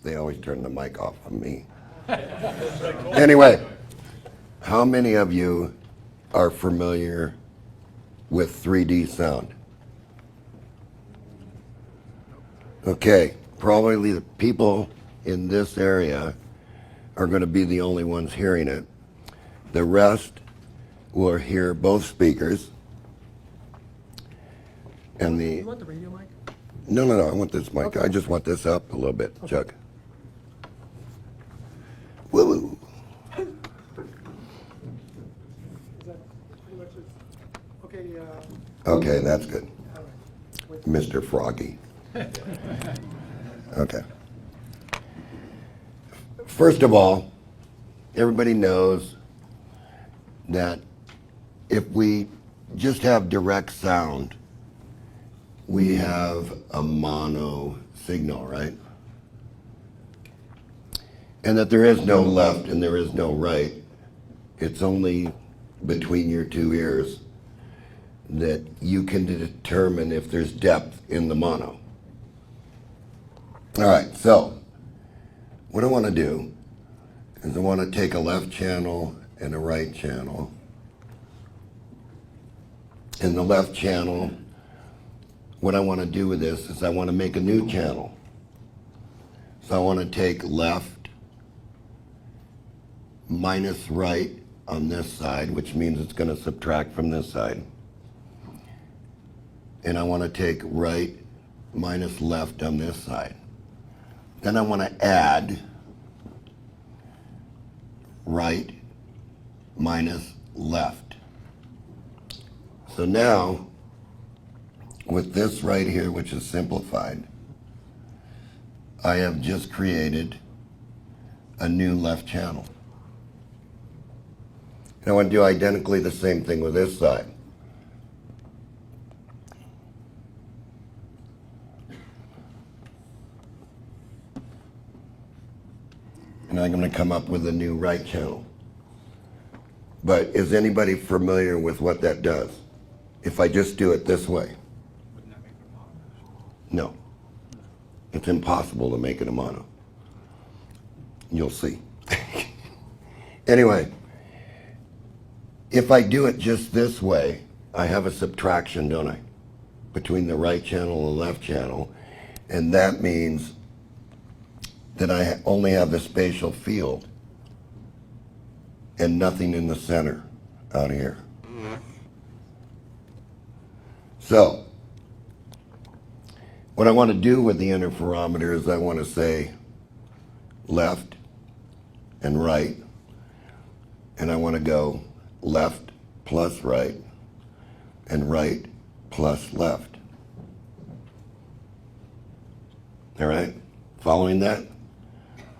They always turn the mic off on me. Anyway, how many of you are familiar with 3D sound? Okay, probably the people in this area are going to be the only ones hearing it. The rest will hear both speakers. And the... You want the radio mic? No, I want this mic. Okay. I just want this up a little bit, okay. Chuck. Woo-woo. Okay, that's good. Mr. Froggy. Okay. First of all, everybody knows that if we just have direct sound, we have a mono signal, right? And that there is no left and there is no right. It's only between your two ears that you can determine if there's depth in the mono. All right, so what I want to do is I want to take a left channel and a right channel. In the left channel, what I want to do with this is I want to make a new channel. So I want to take left minus right on this side, which means it's going to subtract from this side. And I want to take right minus left on this side. Then I want to add right minus left. So now, with this right here, which is simplified, I have just created a new left channel. And I want to do identically the same thing with this side. And I'm going to come up with a new right channel. But is anybody familiar with what that does? If I just do it this way? Wouldn't that make it a mono? No. It's impossible to make it a mono. You'll see. Anyway, if I do it just this way, I have a subtraction, don't I? Between the right channel and the left channel. And that means that I only have the spatial field and nothing in the center out here. So, what I want to do with the interferometer is I want to say left and right, and I want to go left plus right and right plus left. All right? Following that?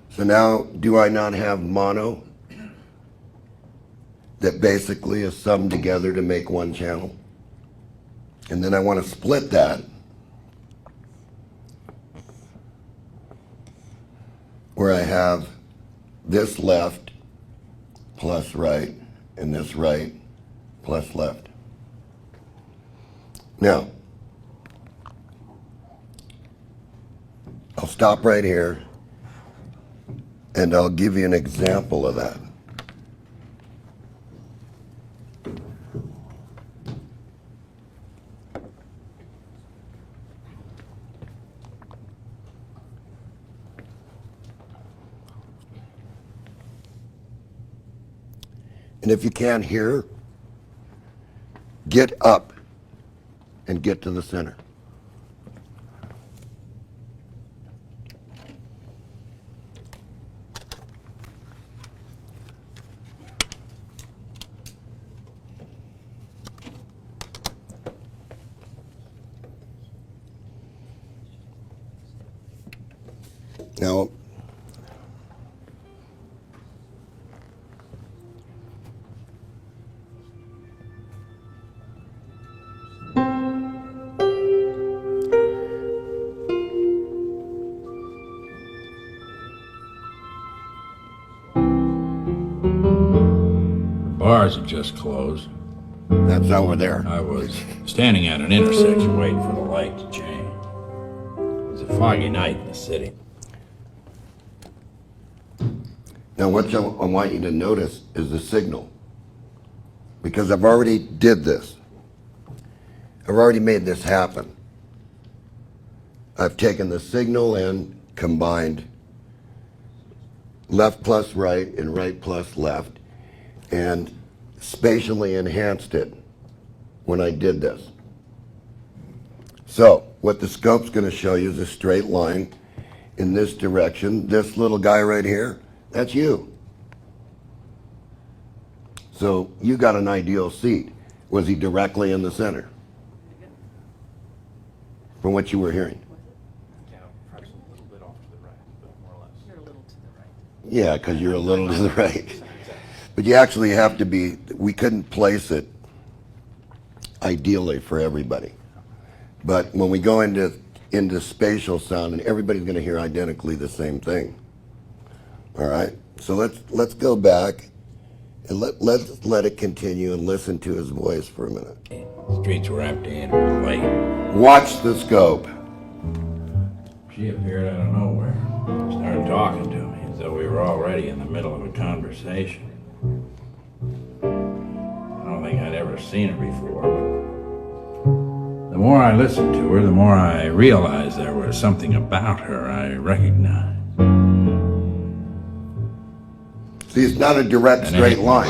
So now, do I not have mono that basically is summed together to make one channel? And then I want to split that where I have this left plus right and this right plus left. Now, I'll stop right here and I'll give you an example of that. And if you can't hear, get up and get to the center. Now, Bars have just closed. that's over there. I was standing at an intersection waiting for the light to change. It was a foggy night in the city. Now what I want you to notice is the signal. Because I've already did this. I've already made this happen. I've taken the signal and combined left plus right and right plus left and spatially enhanced it when I did this. So what the scope's going to show you is a straight line in this direction. This little guy right here, that's you. So you got an ideal seat. Was he directly in the center? From what you were hearing? Yeah, perhaps a little bit off to the right, but more or less. You're a little to the right. Yeah, because you're a little to the right. But you actually have to be, we couldn't place it ideally for everybody. But when we go into spatial sound, and everybody's going to hear identically the same thing. All right? So let's go back and let's let it continue and listen to his voice for a minute. Streets were empty and it was late. Watch the scope. She appeared out of nowhere. Started talking to me as though we were already in the middle of a conversation. I don't think I'd ever seen her before, but the more I listened to her, the more I realized there was something about her I recognized. See, it's not a direct straight line.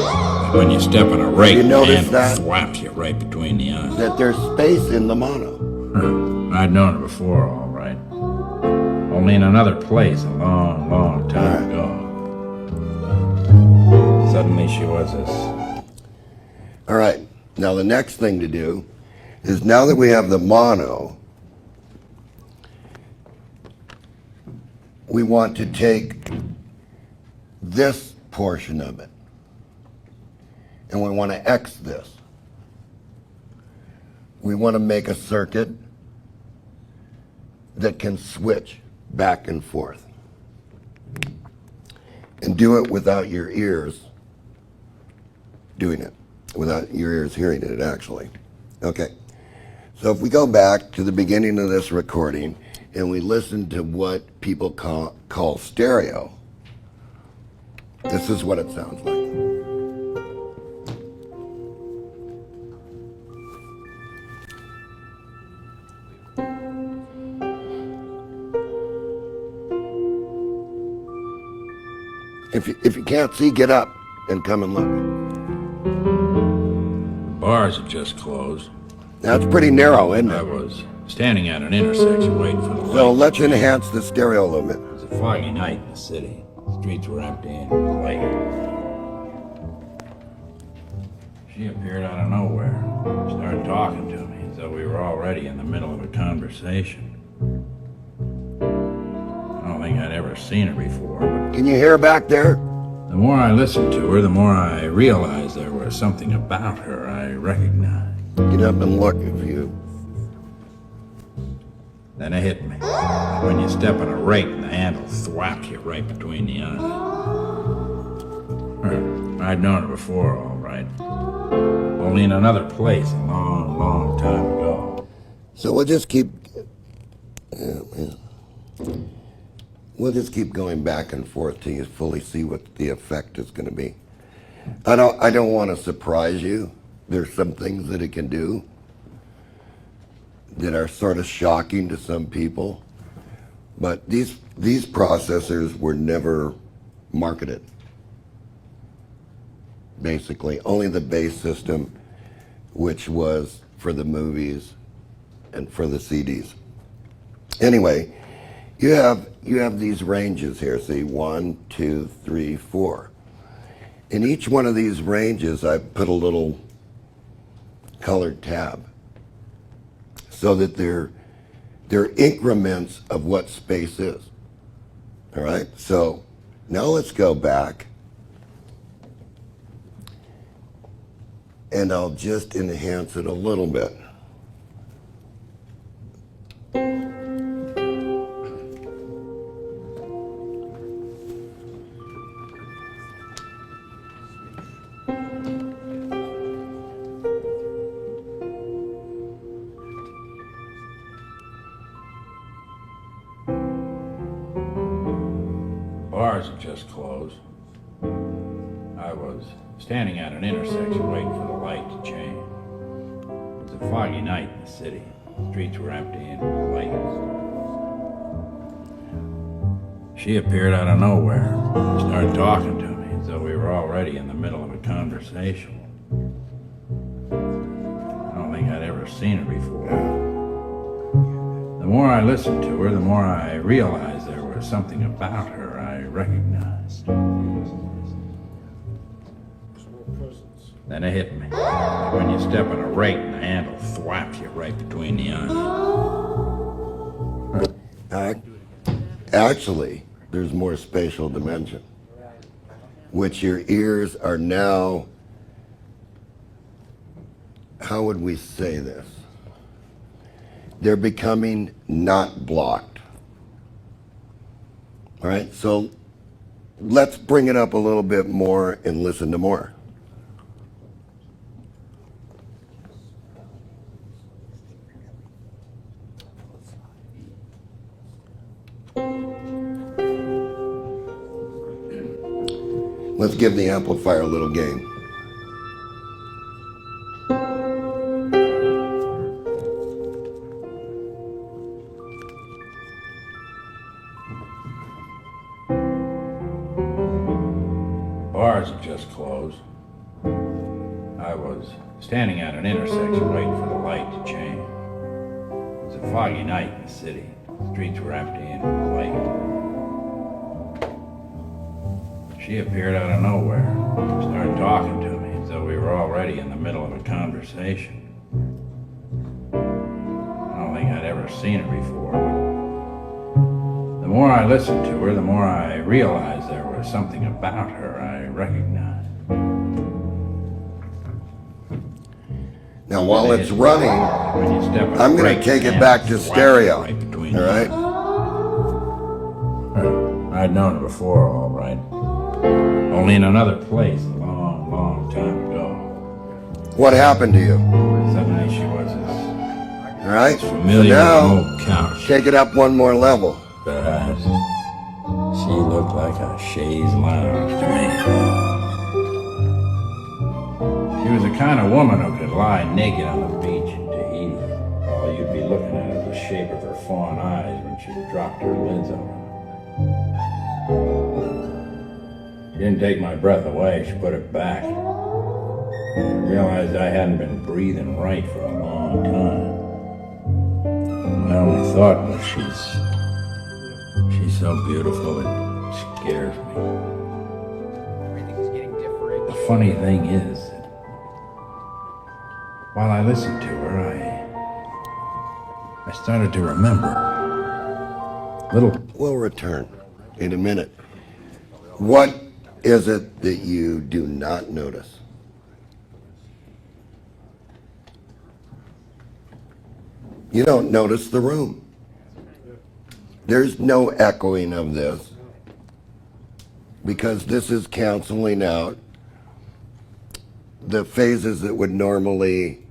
When you step on a rake, You the notice handle that? thwaps you right between the eyes. That there's space in the mono. I'd known her before, all right. Only in another place a long, long time ago. Suddenly she was this. All right. Now the next thing to do is, now that we have the mono, we want to take this portion of it and we want to X this. We want to make a circuit that can switch back and forth and do it without your ears doing it, without your ears hearing it actually. Okay, so if we go back to the beginning of this recording and we listen to what people call stereo, this is what it sounds like. If you can't see, get up and come and look. The bars had just closed. That's pretty narrow, isn't I it? was standing at an intersection waiting for the light. So let's enhance the stereo a little bit. It was a foggy night in the city. The streets were empty and it was late. She appeared out of nowhere. Started talking to me as though we were already in the middle of a conversation. I don't think I'd ever seen her before, but Can you hear back there? the more I listened to her, the more I realized there was something about her I recognized. Get up and look if you... Then it hit me. When you step on a rake, the handle thwaps you right between the eyes. I'd known her before, all right. Only in another place a long, long time ago. So we'll just keep... We'll just keep going back and forth till you fully see what the effect is going to be. I don't want to surprise you. There's some things that it can do that are sort of shocking to some people, but these processors were never marketed. Basically, only the base system, which was for the movies and for the CDs. Anyway, you have these ranges here. See, 1, 2, 3, 4. In each one of these ranges, I put a little colored tab so that they're increments of what space is. All right, so now let's go back and I'll just enhance it a little bit. Bars had just closed. I was standing at an intersection waiting for the light to change. It was a foggy night in the city. The streets were empty and light. She appeared out of nowhere, started talking to me as though we were already in the middle of a conversation. I don't think I'd ever seen her before. The more I listened to her, the more I realized there was something about her I recognized. Then it hit me. Like when you step on a rake and the handle thwaps you right between the eyes. Actually, there's more spatial dimension, which your ears are now, how would we say this? They're becoming not blocked. All right, so let's bring it up a little bit more and listen to more. Let's give the amplifier a little gain. Bars had just closed. I was standing at an intersection waiting for the light to change. It was a foggy night in the city. The streets were empty and light. She appeared out of nowhere, started talking to me as though we were already in the middle of a conversation. I don't think I'd ever seen her before, but the more I listened to her, the more I realized there was something about her I recognized. Now, while it's running, When you step on I'm a going brake, to take the it back to handle thwacks stereo. right between All the right? I'd known her before, all right. Only in another place a long, long time ago. What happened to you? Suddenly she was as All right? So familiar now, as an old couch. take it up one more level. Her eyes. She looked like a chaise lounge to me. She was the kind of woman who could lie naked on the beach in Tahiti. All you'd be looking at is the shape of her fawn eyes when she dropped her lids over them. She didn't take my breath away, she put it back. I realized I hadn't been breathing right for a long time. My only thought was she's so beautiful it scares me. Everything's getting different. The funny thing is that while I listened to her, I started to remember little. We'll return in a minute. What is it that you do not notice? You don't notice the room. There's no echoing of this because this is canceling out the phases that would normally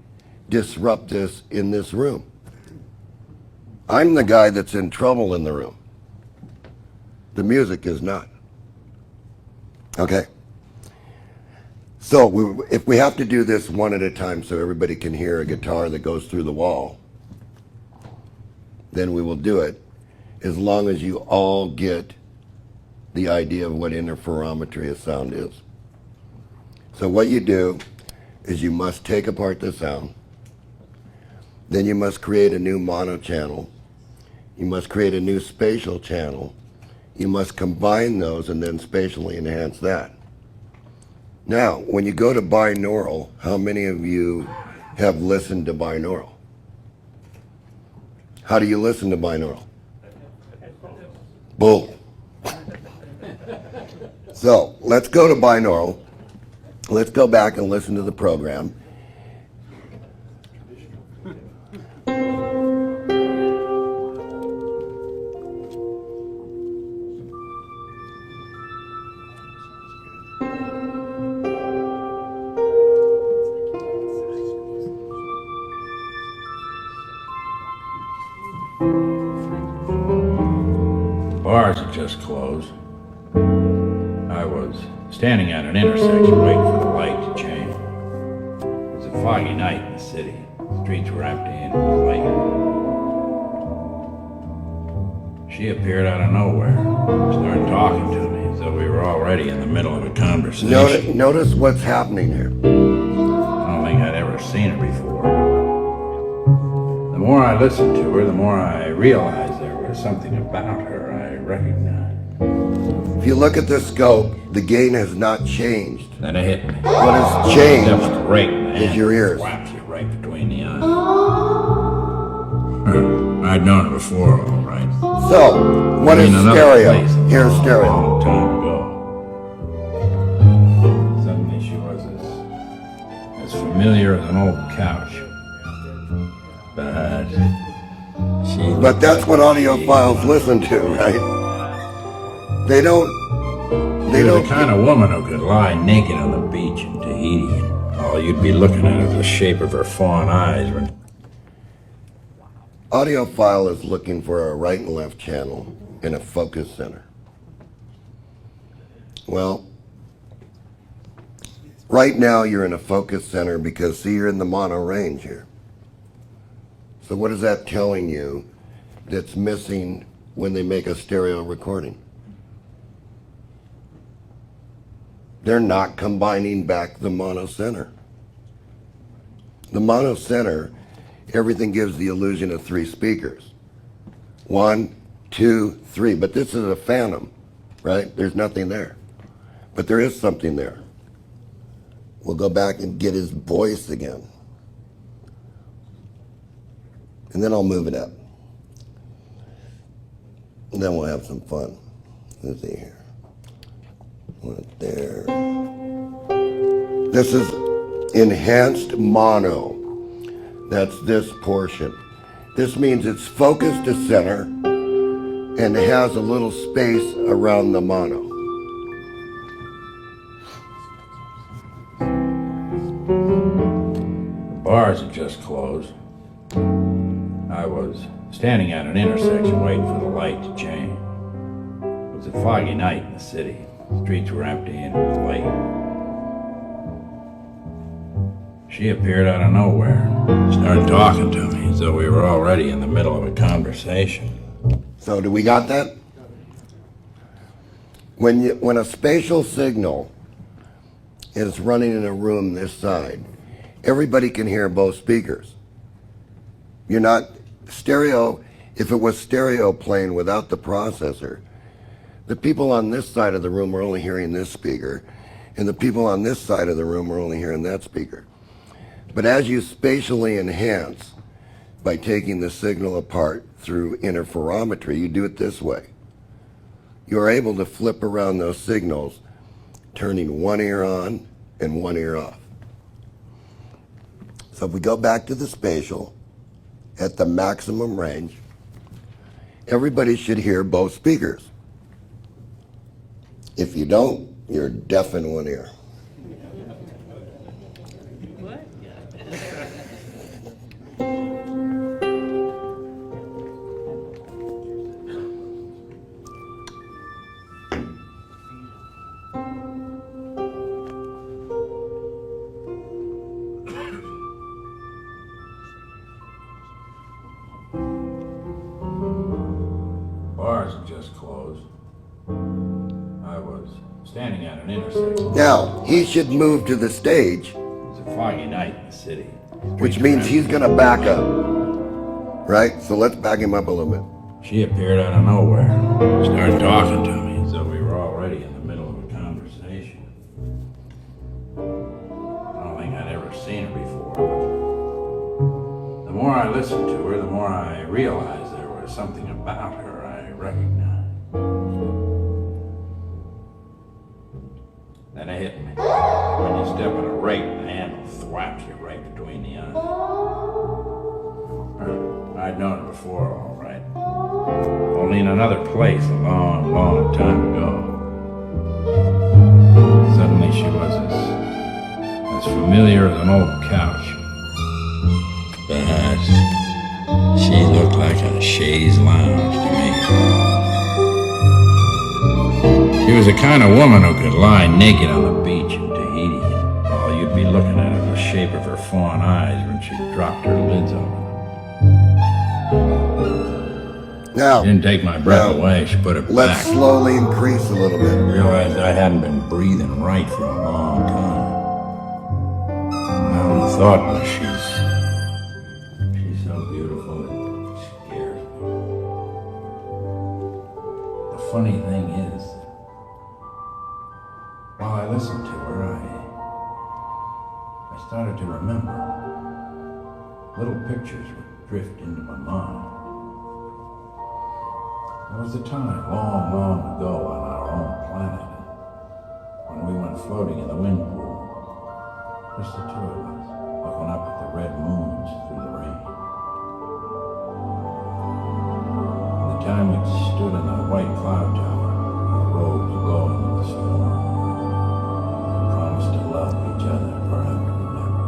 disrupt this in this room. I'm the guy that's in trouble in the room. The music is not. Okay? So if we have to do this one at a time so everybody can hear a guitar that goes through the wall, then we will do it, as long as you all get the idea of what interferometry of sound is. So what you do is you must take apart the sound, then you must create a new mono channel, you must create a new spatial channel, you must combine those and then spatially enhance that. Now, when you go to binaural, how many of you have listened to binaural? How do you listen to binaural? Bull. So let's go to binaural. Let's go back and listen to the program. Bars had just closed. I was standing at an intersection waiting for the light to change. It was a foggy night in the city. The streets were empty and it was late. She appeared out of nowhere, started talking to me as though we were already in the middle of a conversation. Notice what's happening here. I don't think I'd ever seen her before. The more I listened to her, the more I realized there was something about her I recognized. If you look at the scope, the gain has not changed. Then it hit me. What has changed That was great, man. is your ears. Slaps you right between the eyes. I'd known her before, all right. So, what is In another stereo? place a Here's long, stereo. long time ago. Suddenly she was as familiar as an old couch. But she. But that's what audiophiles listen to, right? They don't. They She was don't. the kind of woman who could lie naked on the beach in Tahiti, and all you'd be looking at is the shape of her fawn eyes. Audiophile is looking for a right and left channel in a focus center. Well, right now you're in a focus center because, see, you're in the mono range here. So what is that telling you that's missing when they make a stereo recording? They're not combining back the mono center. The mono center, everything gives the illusion of three speakers. 1, 2, 3. But this is a phantom, right? There's nothing there. But there is something there. We'll go back and get his voice again. And then I'll move it up. And then we'll have some fun. Let's see here. Right there. This is enhanced mono. That's this portion. This means it's focused to center and it has a little space around the mono. The bars had just closed. I was standing at an intersection waiting for the light to change. It was a foggy night in the city. The streets were empty and it was late. She appeared out of nowhere, started talking to me as though we were already in the middle of a conversation. So do we got that? When a spatial signal is running in a room this side, everybody can hear both speakers. You're not stereo. If it was stereo playing without the processor, the people on this side of the room are only hearing this speaker, and the people on this side of the room are only hearing that speaker. But as you spatially enhance by taking the signal apart through interferometry, you do it this way. You're able to flip around those signals, turning one ear on and one ear off. So if we go back to the spatial at the maximum range, everybody should hear both speakers. If you don't, you're deaf in one ear. Bars had just closed. I was standing at an intersection. Now, he should move to the stage, It was a foggy night in the city. which means he's going to back up. Right? So let's back him up a little bit. She appeared out of nowhere, started talking to me as though we were already in the middle of a conversation. I don't think I'd ever seen her before. The more I listened to her, the more I realized there was something about her I recognized. Then it hit me. When you step on a rake, the handle thwaps you right between the eyes. I'd known her before, all right. Only in another place a long, long time ago. Suddenly she was as familiar as an old couch. But she looked like a chaise lounge to me. She was the kind of woman who could lie naked on the beach in Tahiti, while you'd be looking at the shape of her fawn eyes when she dropped her lids over them. Now, She didn't take my breath now, away, she put it let's back. slowly increase a little I bit. realized I hadn't been breathing right for a long time. My only thought was she's so beautiful it scares me. The funny thing is, while I listened to her, I started to remember. Little pictures would drift into my mind. There was a time long, long ago on our own planet when we went floating in the wind pool, just the two of us, looking up at the red moons through the rain. And the time we stood in the white cloud tower, our robes glowing in the storm, and promised to love each other forever and ever.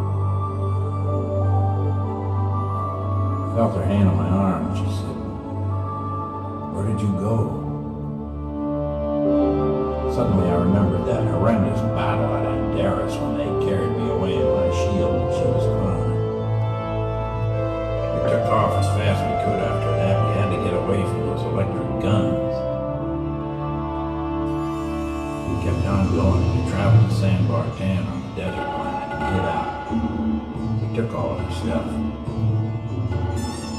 I felt her hand on my arm and she said, "Where did you go?" Suddenly I remembered that horrendous battle at Andaris when they carried me away in my shield and she was crying. We took off as fast as we could after that. We had to get away from those electric guns. We kept on going and we traveled to Sandbar Tan on the desert planet and hid out. We took all of her stuff.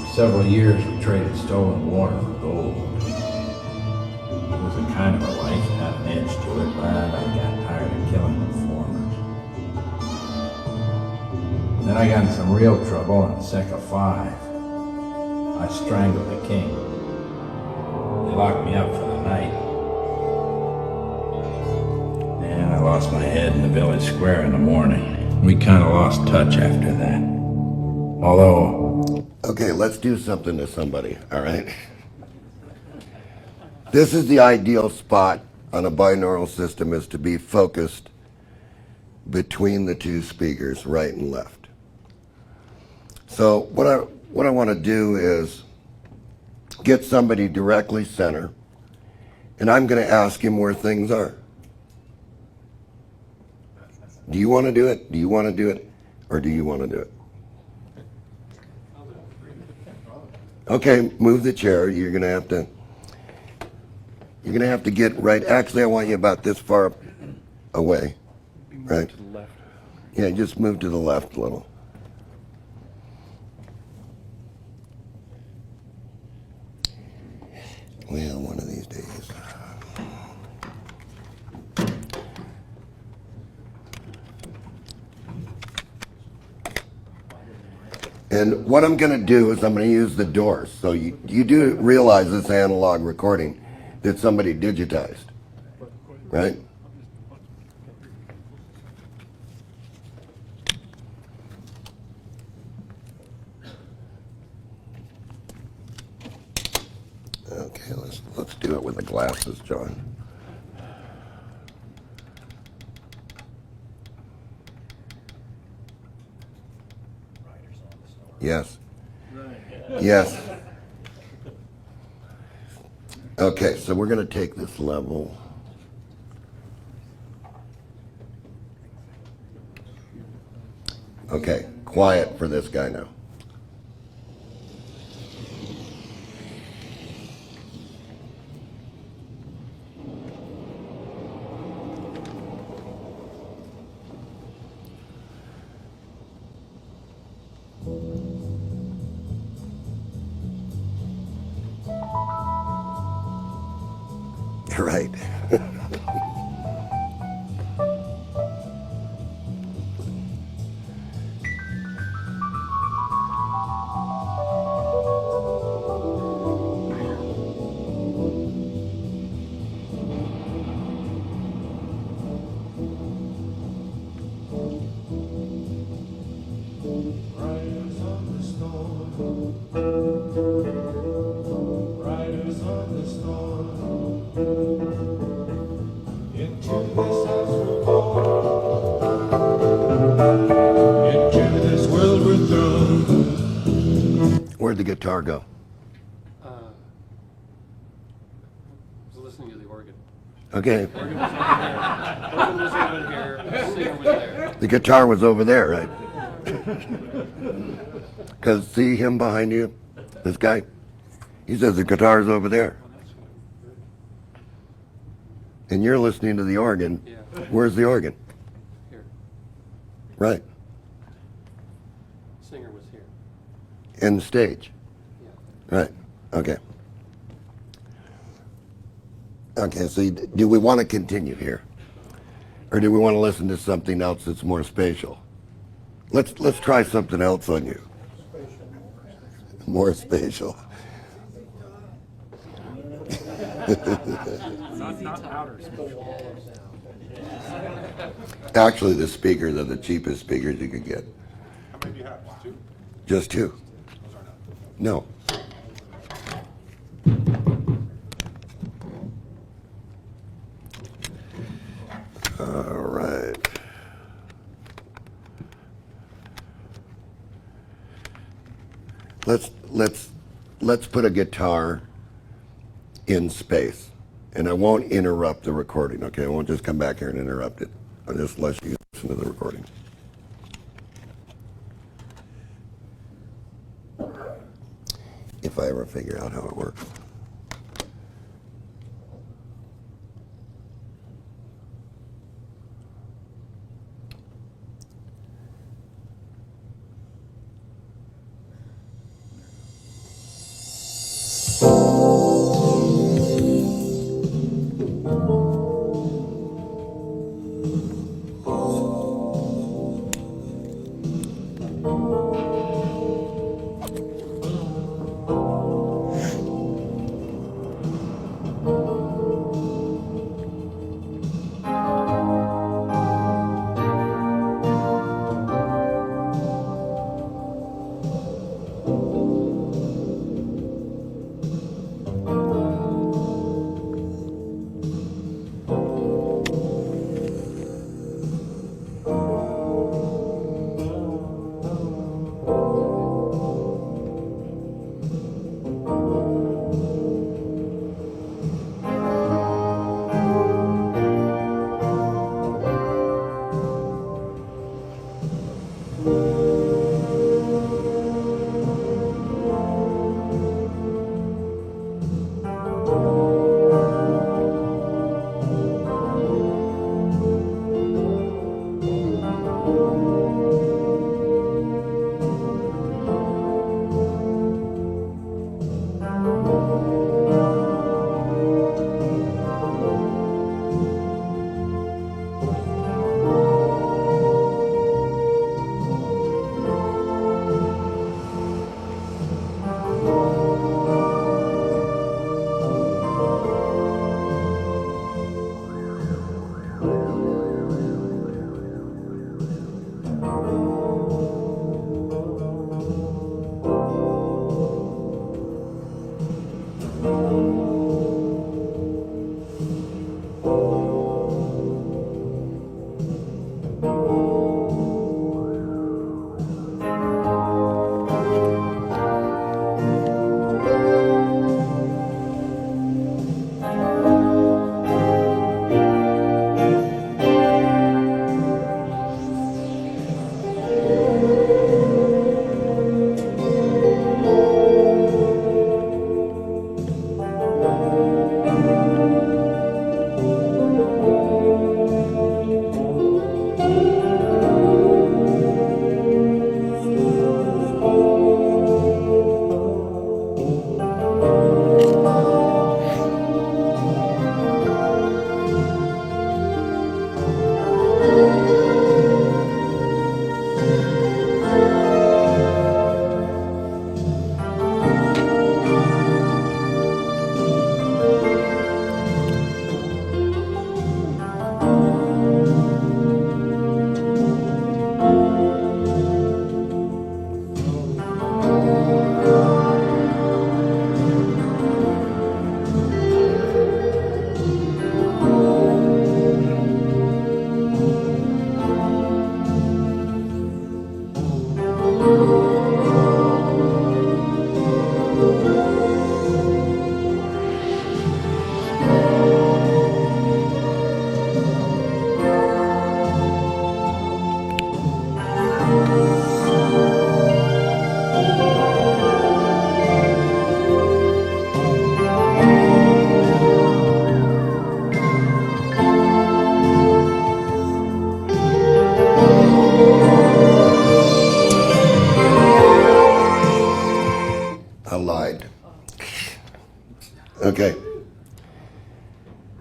For several years we traded stolen water for gold. It was a kind of a life that had an edge to it, but I got tired of killing informers. Then I got in some real trouble on Secca 5. I strangled the king. They locked me up for the night. And I lost my head in the village square in the morning. We kind of lost touch after that. Although... Okay, let's do something to somebody, all right? This is the ideal spot on a binaural system, is to be focused between the two speakers, right and left. So what I want to do is get somebody directly center, and I'm going to ask him where things are. Do you want to do it? Do you want to do it? Or do you want to do it? Okay, move the chair. You're going to have to get right. Actually, I want you about this far away. Right? To the left. Yeah, just move to the left a little. Well, one of these days. And what I'm going to do is I'm going to use the doors. So you do realize this analog recording that somebody digitized, right? Okay, let's do it with the glasses, John. Yes. Yes. Okay, so we're going to take this level. Okay, quiet for this guy now. Right. Riders on the storm. Riders on the storm. Into this house we're born. Into this world we're thrown. Where'd the guitar go? I was listening to the organ. Okay. Organ was over here, singer was there. The guitar was over there, right? Because see him behind you? This guy? He says the guitar's over there. And you're listening to the organ. Yeah. Where's the organ? Here. Right. Singer was here. In the stage. Yeah. Right. Okay. Okay, so do we want to continue here? Or do we want to listen to something else that's more spatial? Let's try something else on you. More spatial. Not outer spatial. Actually, the speakers are the cheapest speakers you could get. How many do you have? Two? Just two. Those are not. No. All right. Let's put a guitar in space, and I won't interrupt the recording. Okay, I won't just come back here and interrupt it. I'll just let you listen to the recording. If I ever figure out how it works.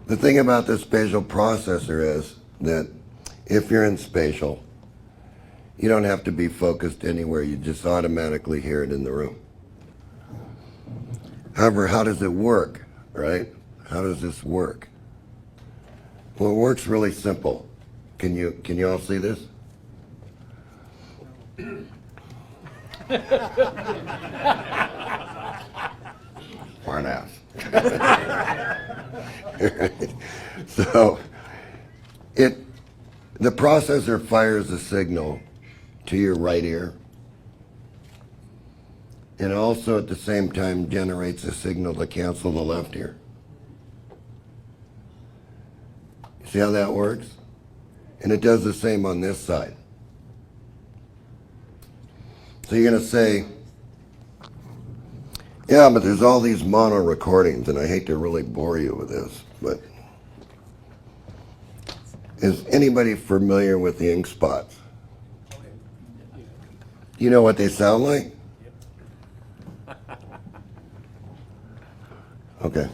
The thing about the spatial processor is that if you're in spatial, you don't have to be focused anywhere. You just automatically hear it in the room. However, how does it work, right? How does this work? Well, it works really simple. Can you all see this? Smart ass. So the processor fires a signal to your right ear, and also at the same time generates a signal to cancel the left ear. See how that works? And it does the same on this side. So you're going to say, yeah, but there's all these mono recordings, and I hate to really bore you with this, but is anybody familiar with the ink spots? Do you know what they sound like? Okay.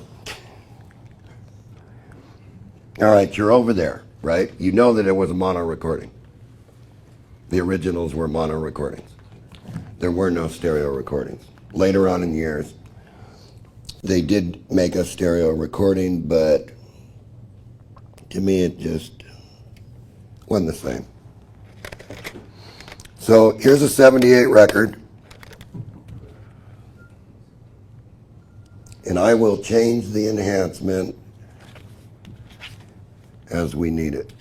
All right, you're over there, right? You know that it was a mono recording. The originals were mono recordings. There were no stereo recordings. Later on in the years, they did make a stereo recording, but to me it just wasn't the same. So here's a 78 record, and I will change the enhancement as we need it.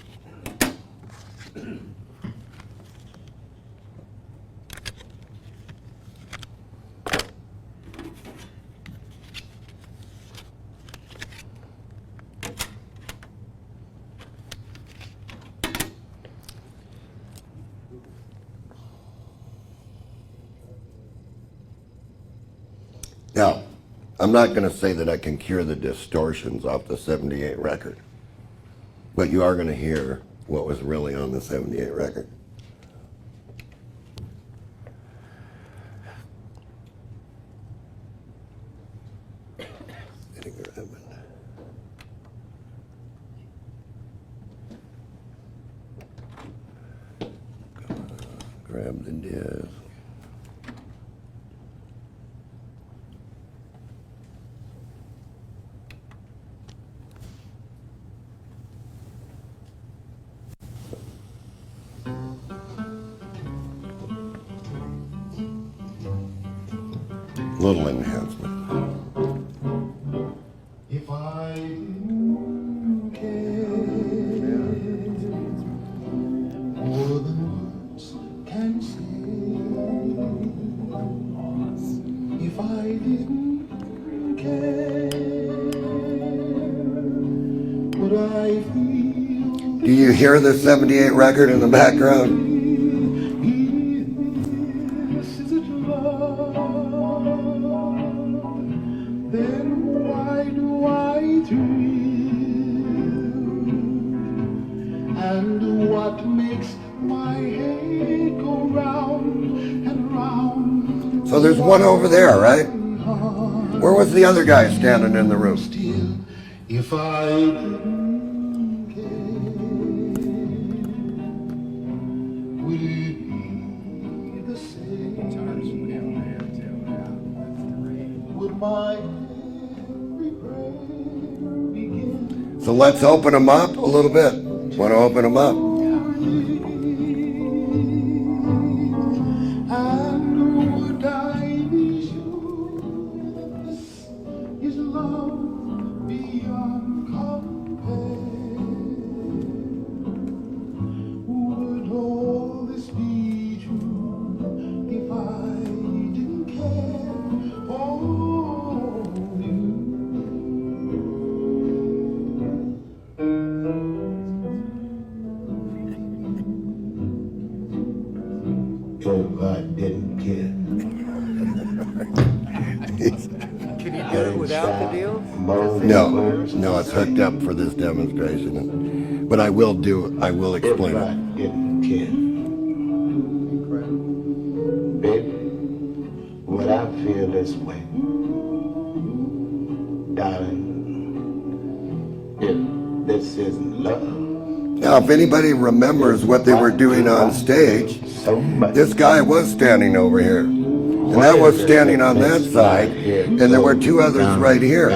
Now, I'm not going to say that I can cure the distortions off the 78 record, but you are going to hear what was really on the 78 record. Grab the disc. Little enhancement. If I didn't care more than words can say, if I didn't care, would I feel? Do you hear the 78 record in the background? This is it love. Then why do I thrill? And what makes my head go round and round? So there's one over there, right? Where was the other guy standing in the room? Still, if I didn't care, would it be the same? Would my every prayer begin? So let's open them up a little bit. Want to open them up? And would I be sure that this is love beyond compare? Would all this be true if I didn't care for you? If I didn't care. Can you do it without the deal? No, it's hooked up for this demonstration. But I will explain If I it. didn't care. Baby, would I feel this way? Darling, if this isn't love. Now, if anybody remembers what they were doing on stage, So much. this guy was standing over here. And that was standing on that side, and there were two others right here.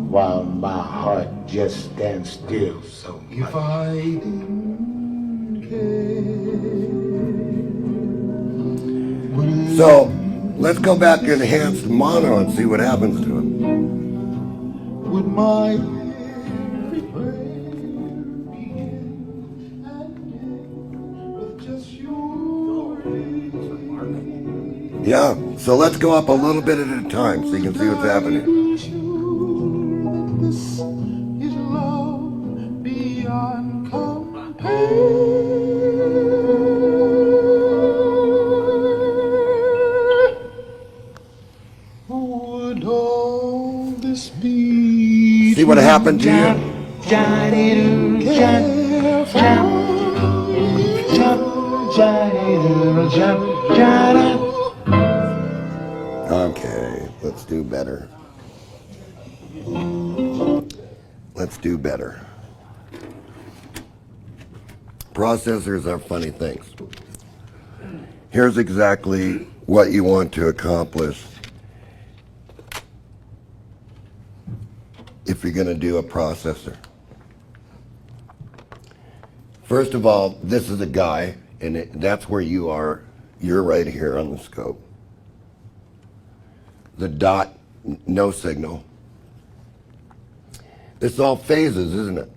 While my heart just stands still so much. If I didn't care. So, let's go back to enhanced mono and see what happens to him. Would my every prayer begin and end with just your name? Yeah, so let's go up a little bit at a time so you can see what's happening. Be sure that this is love beyond compare. Would all this be? See what happened to you? Okay, let's do better. Let's do better. Processors are funny things. Here's exactly what you want to accomplish if you're going to do a processor. First of all, this is a guy, and that's where you are. You're right here on the scope. The dot, no signal. It's all phases, isn't it?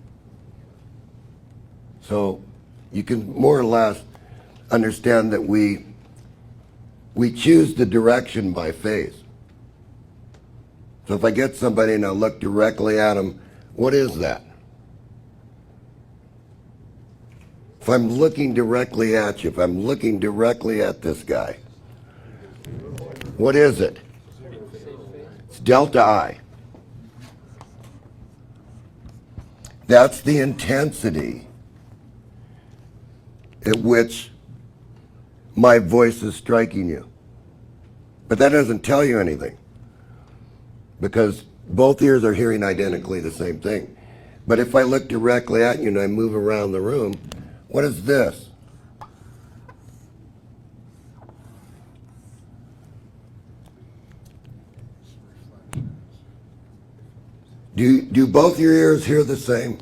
So you can more or less understand that we choose the direction by phase. So if I get somebody and I look directly at them, what is that? If I'm looking directly at you, if I'm looking directly at this guy, what is it? It's delta I. That's the intensity at which my voice is striking you. But that doesn't tell you anything, because both ears are hearing identically the same thing. But if I look directly at you and I move around the room, what is this? Do both your ears hear the same?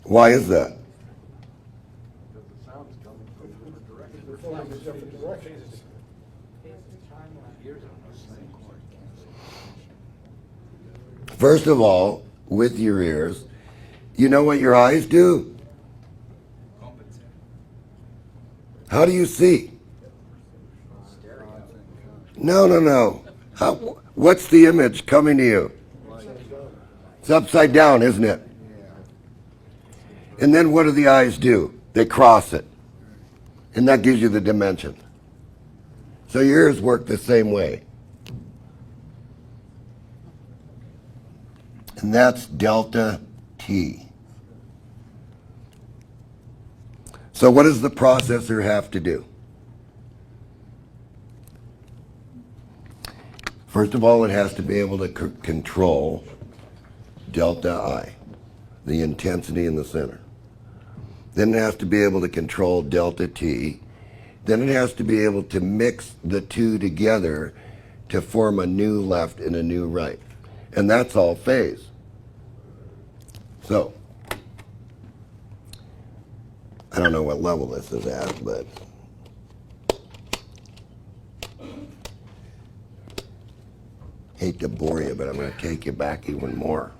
Why is that? First of all, with your ears, you know what your eyes do? How do you see? No. What's the image coming to you? It's upside down, isn't it? And then what do the eyes do? They cross it. And that gives you the dimension. So your ears work the same way. And that's delta T. So what does the processor have to do? First of all, it has to be able to control delta I, the intensity in the center. Then it has to be able to control delta T. Then it has to be able to mix the two together to form a new left and a new right. And that's all phase. So, I don't know what level this is at, but hate to bore you, but I'm going to take you back even more.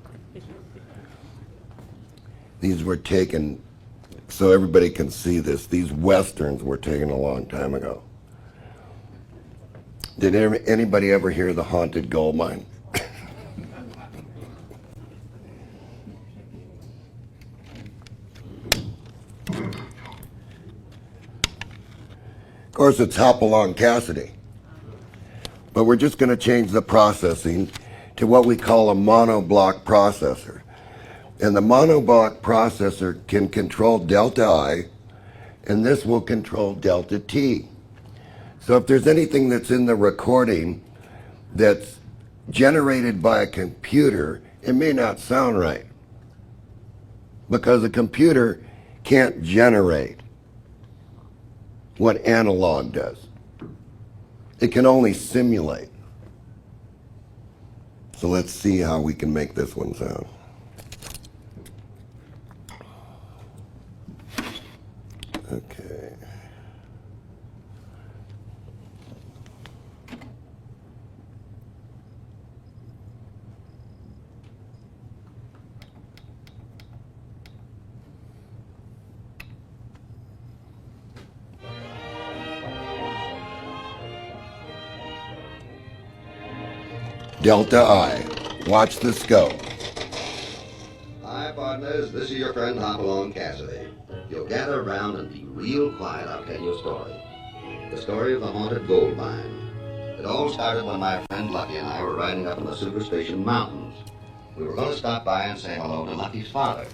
These were taken, so everybody can see this, these westerns were taken a long time ago. Did anybody ever hear the haunted gold mine? Of course, it's Hopalong Cassidy. But we're just going to change the processing to what we call a monoblock processor. And the monoblock processor can control delta I, and this will control delta T. So if there's anything that's in the recording that's generated by a computer, it may not sound right. Because a computer can't generate what analog does. It can only simulate. So let's see how we can make this one sound. Okay. Delta I. Watch the scope. Hi, partners. This is your friend Hopalong Cassidy. You'll gather around and be real quiet. I'll tell you a story. The story of the haunted gold mine. It all started when my friend Lucky and I were riding up in the Superstation Mountains. We were going to stop by and say hello to Lucky's father.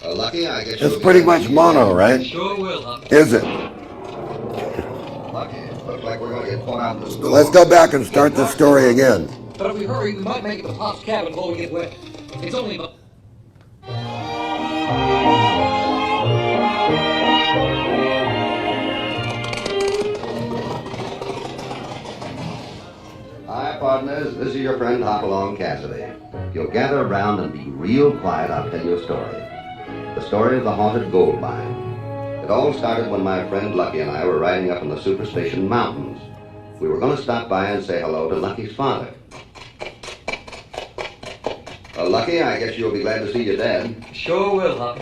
Lucky, I guess It's pretty much mono, right? Sure will, huh? Is it? Lucky, looks like we're going to get caught out in the storm. Let's go back and start the story again. But if we hurry, we might make it to Pop's cabin before we get wet. It's only about... Hi, partners. This is your friend Hopalong Cassidy. If you'll gather around and be real quiet, I'll tell you a story. The story of the haunted gold mine. It all started when my friend Lucky and I were riding up in the Superstation Mountains. We were going to stop by and say hello to Lucky's father. Lucky, I guess you'll be glad to see your dad. Sure will, huh?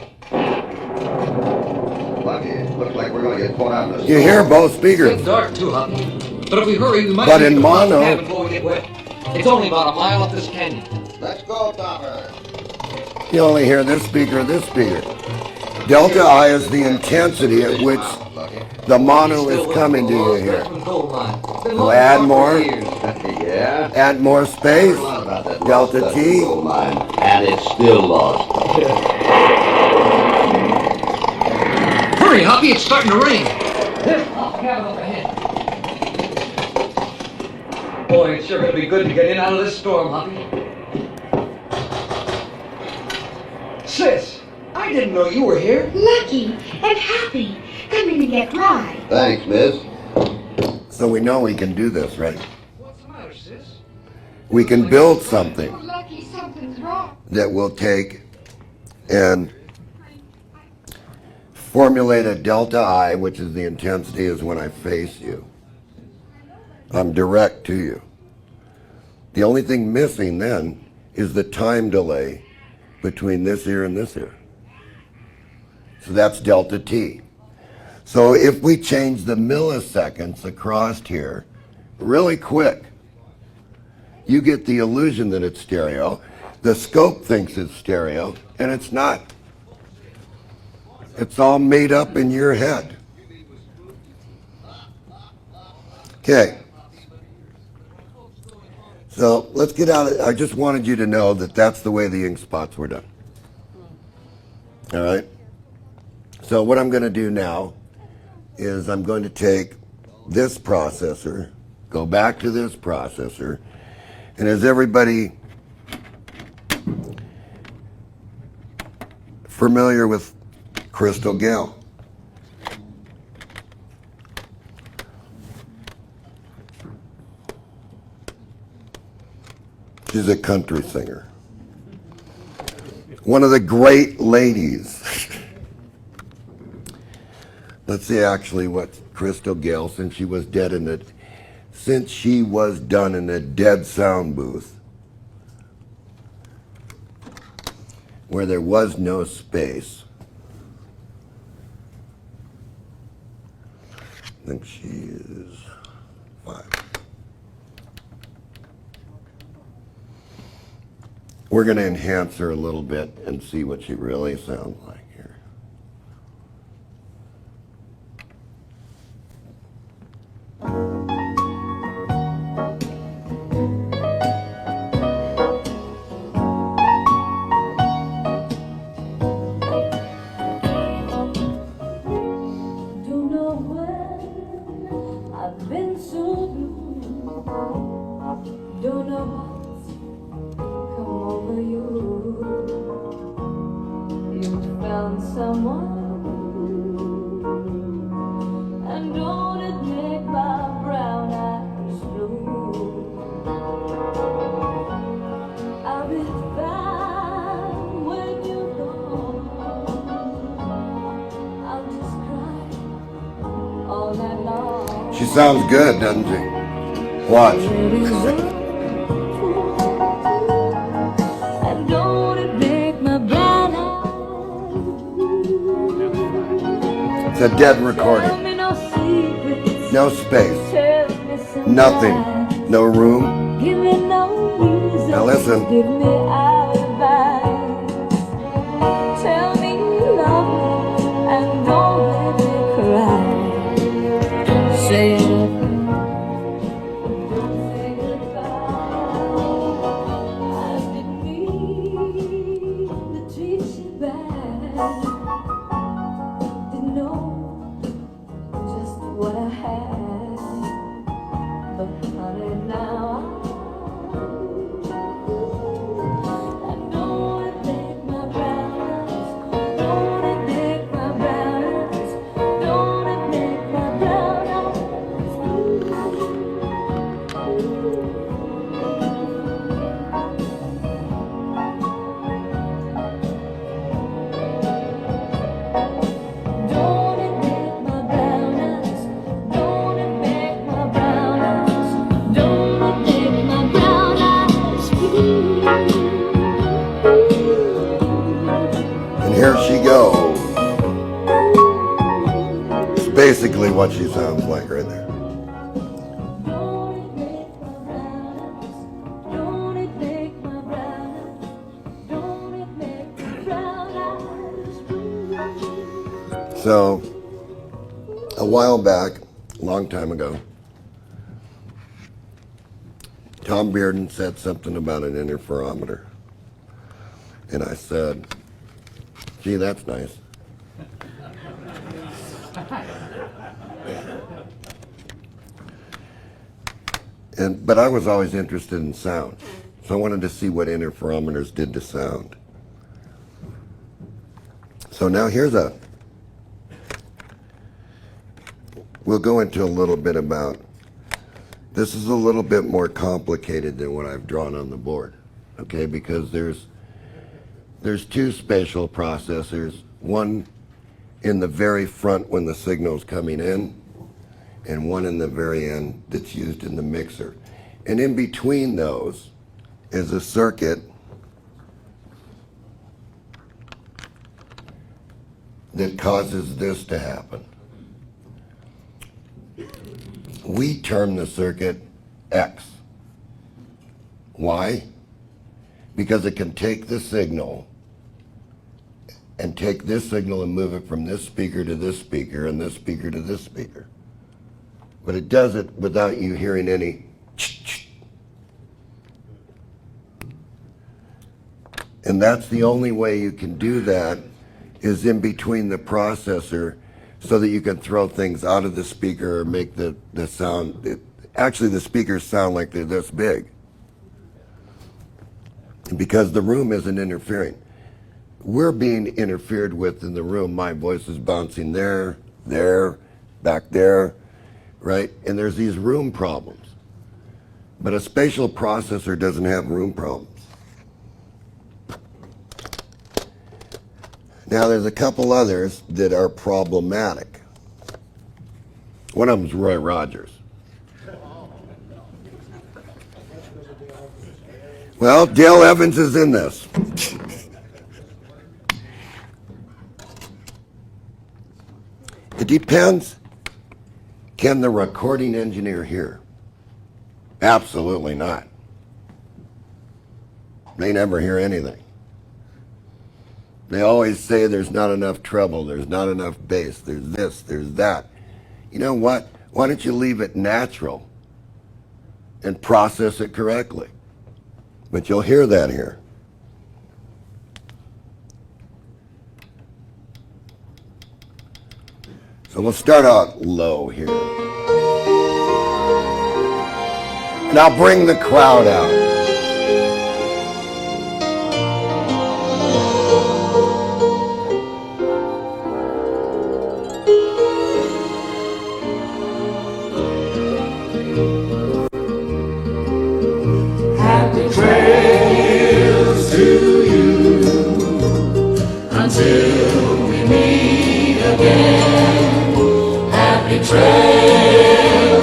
Lucky, looks like we're going to get caught out in the storm. You hear both speakers. It's dark too, huh? But if we hurry, we might But make in it to Pop's mono- cabin before we get wet. It's only about a mile up this canyon. Let's go, Topper. You only hear this speaker, this speaker. Delta I is the intensity at which the mono is coming to you here. So add more, Yeah? add more space, delta T. Gold mine, and it's still lost. Hurry, Hoppy, it's starting to rain. There's Pop's cabin up ahead. Boy, it's sure gonna be good to get in out of this storm, Hoppy. Sis, I didn't know you were here. Lucky and happy. Come in and get dry. Thanks, miss. So we know we can do this, right? What's the matter, sis? We can build something Lucky, something's wrong. that will take and formulate a delta I, which is the intensity is when I face you. I'm direct to you. The only thing missing then is the time delay between this ear and this ear. So that's delta T. So if we change the milliseconds across here really quick, you get the illusion that it's stereo. The scope thinks it's stereo, and it's not. It's all made up in your head. Okay. So let's get out of, I just wanted you to know that that's the way the ink spots were done. All right. So what I'm going to do now is I'm going to take this processor, go back to this processor, and is everybody familiar with Crystal Gayle? She's a country singer. One of the great ladies. Let's see actually what Crystal Gayle, since she was done in a dead sound booth where there was no space. I think she is 5. We're going to enhance her a little bit and see what she really sounds like here. Don't know when I've been so blue. She sounds good, doesn't she? Watch. It's a dead recording. No space. Nothing. No room. Now listen. Tell me you love me and don't let me cry. Say don't say goodbye. I didn't mean to treat you bad. Didn't know just what I had. But honey, now here she goes. It's basically what she sounds like right there. So, a while back, a long time ago, Tom Bearden said something about an interferometer. And I said, gee, that's nice. But I was always interested in sound. So I wanted to see what interferometers did to sound. So now we'll go into a little bit about, this is a little bit more complicated than what I've drawn on the board, okay? Because there's two spatial processors, one in the very front when the signal's coming in, and one in the very end that's used in the mixer. And in between those is a circuit that causes this to happen. We term the circuit X. Why? Because it can take the signal and take this signal and move it from this speaker to this speaker and this speaker to this speaker. But it does it without you hearing any ch-ch. And that's the only way you can do that, is in between the processor, so that you can throw things out of the speaker or make the sound. Actually, the speakers sound like they're this big, because the room isn't interfering. We're being interfered with in the room. My voice is bouncing there, back there, right? And there's these room problems. But a spatial processor doesn't have room problems. Now there's a couple others that are problematic. One of them's Roy Rogers. Well, Dale Evans is in this. It depends. Can the recording engineer hear? Absolutely not. They never hear anything. They always say there's not enough treble, there's not enough bass, there's this, there's that. You know what? Why don't you leave it natural and process it correctly? But you'll hear that here. So we'll start out low here. And I'll bring the crowd out. Happy trails to you until we meet again. Happy trails.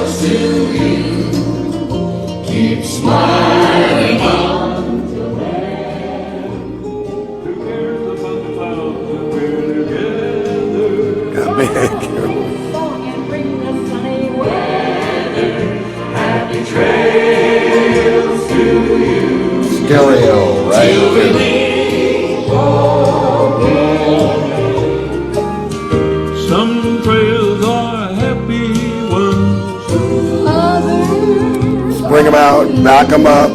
stereo, right? Some trails are happy ones. Bring them out, back them up.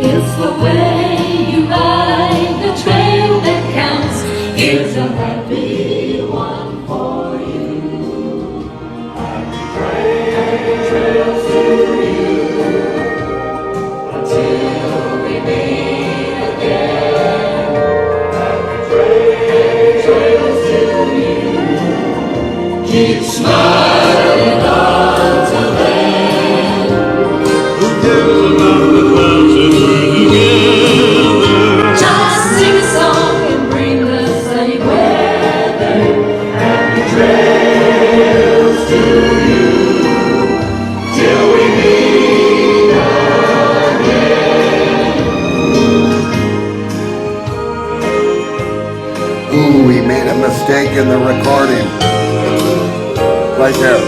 It's the way you ride the trail that counts. Here's a happy one for you. Happy trails to you until we meet again. Happy trails to you. Keep smiling until then. Who cares about the clouds if we're together? Just sing a song and bring the sunny weather. Happy trails to you till we meet again. Ooh, we made a mistake in the recording. Right there.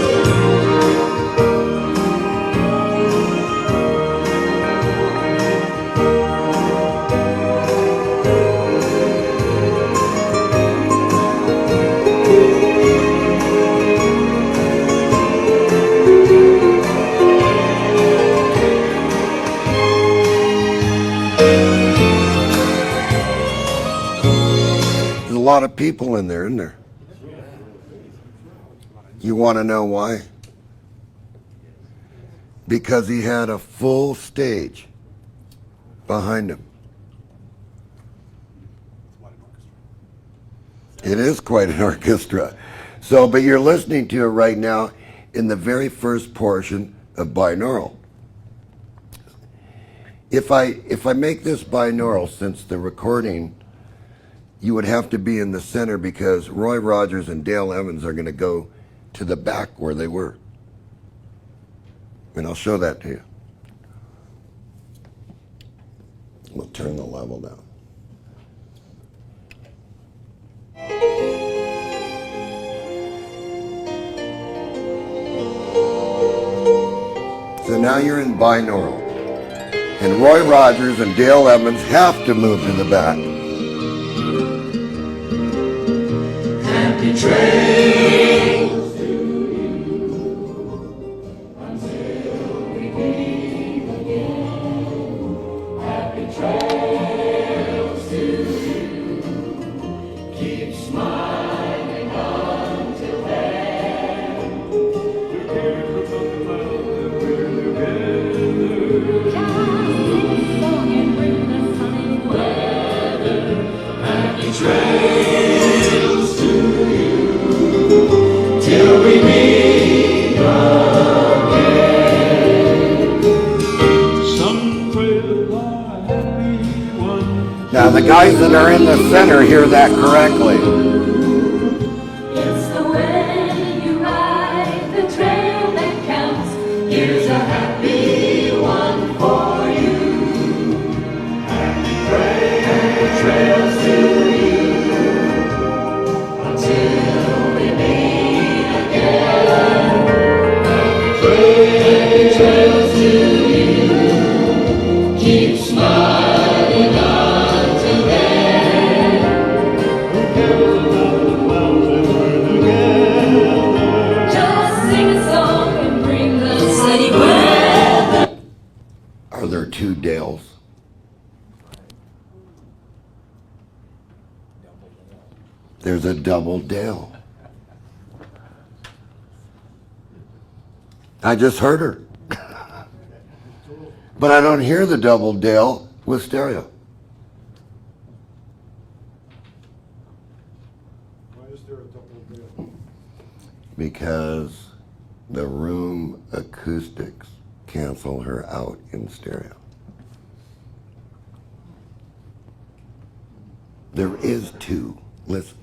There's a lot of people in there, isn't there? You want to know why? Because he had a full stage behind him. It is quite an orchestra. So, but you're listening to it right now in the very first portion of binaural. If I make this binaural, since the recording, you would have to be in the center because Roy Rogers and Dale Evans are going to go to the back where they were. And I'll show that to you. We'll turn the level down. So now you're in binaural. And Roy Rogers and Dale Evans have to move to the back. Happy trails. Trails to you till we meet again. Some trails are happy ones. Now the guys that are in the center hear that correctly. It's the way you ride the trail that counts. Here's a happy one for you. Happy trails to you. Keep smiling until then. Just sing a song and bring the sunny weather. Are there two Dales? There's a double Dale. I just heard her. But I don't hear the double Dale with stereo. Why is there a double bill? Because the room acoustics cancel her out in stereo. There is two. Listen.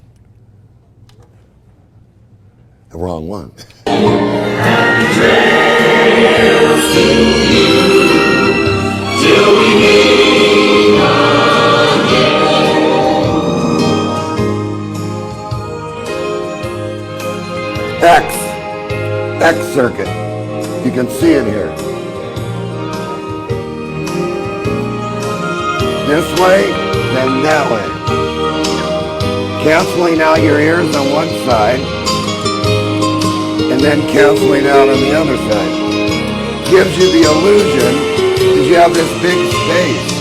The wrong one. Till we meet again. X circuit. You can see it here. this way, then that way. Canceling out your ears on one side, and then canceling out on the other side. Gives you the illusion that you have this big space.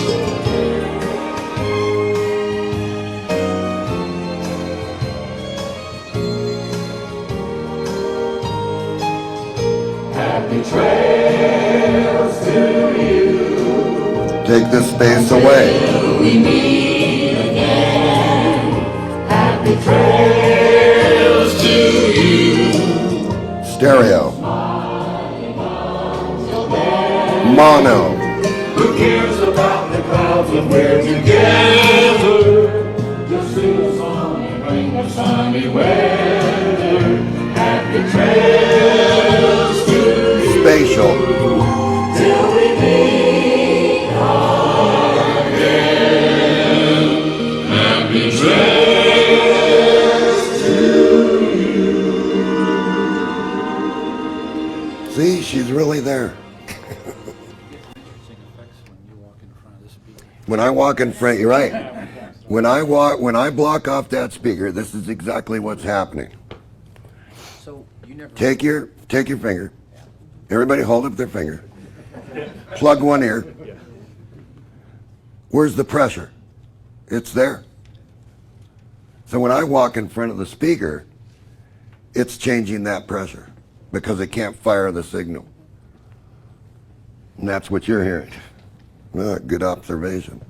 Happy trails to you. Take this space away. Till we meet again. Happy trails to you. Stereo. Mono. Who cares about the clouds when we're together? Just sing a song and bring the sunny weather. Happy trails to you. Spatial. Till we meet again. Happy trails to you. See, she's really there. When I walk in front, you're right. When I block off that speaker, this is exactly what's happening. So you never. Take your finger. Everybody hold up their finger. Plug one ear. Where's the pressure? It's there. So when I walk in front of the speaker, it's changing that pressure because it can't fire the signal. And that's what you're hearing. Good observation.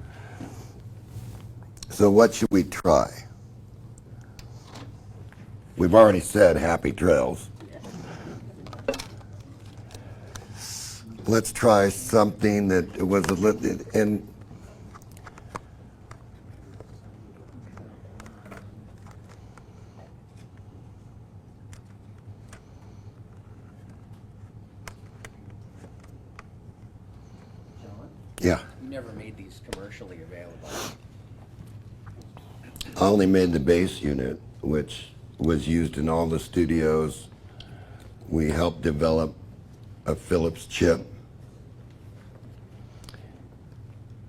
So what should we try? We've already said happy trails. Let's try something that was a little, and yeah. You never made these commercially available. I only made the bass unit, which was used in all the studios. We helped develop a Philips chip.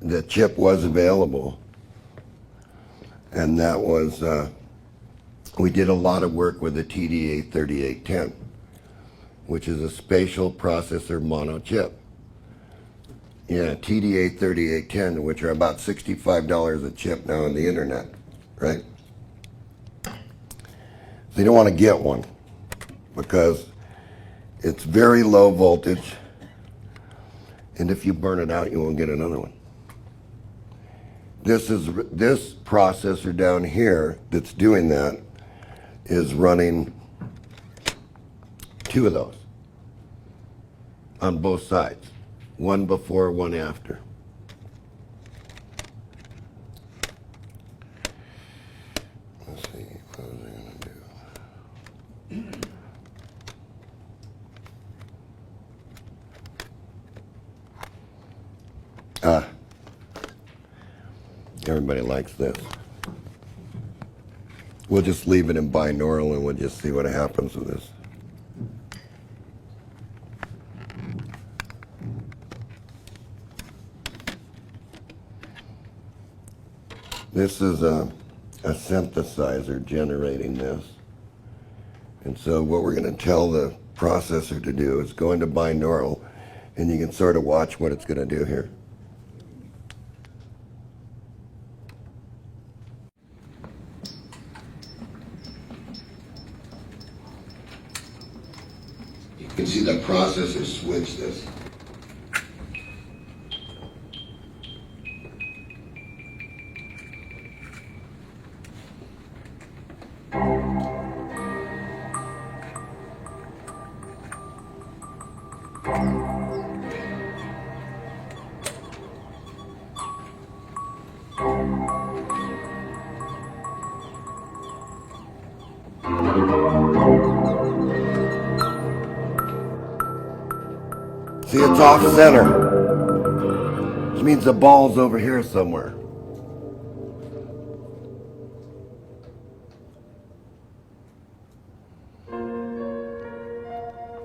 The chip was available, and that was, we did a lot of work with the TD-83810, which is a spatial processor mono chip. Yeah, TD-83810, which are about $65 a chip now on the internet, right? So you don't want to get one because it's very low voltage, and if you burn it out, you won't get another one. This processor down here that's doing that is running 2 of those on both sides. One before, one after. Let's see, what was I gonna do? Everybody likes this. We'll just leave it in binaural and we'll just see what happens with this. This is a synthesizer generating this. And so what we're going to tell the processor to do is go into binaural, and you can sort of watch what it's going to do here. You can see the processor switch this. See, it's off center, which means the ball's over here somewhere.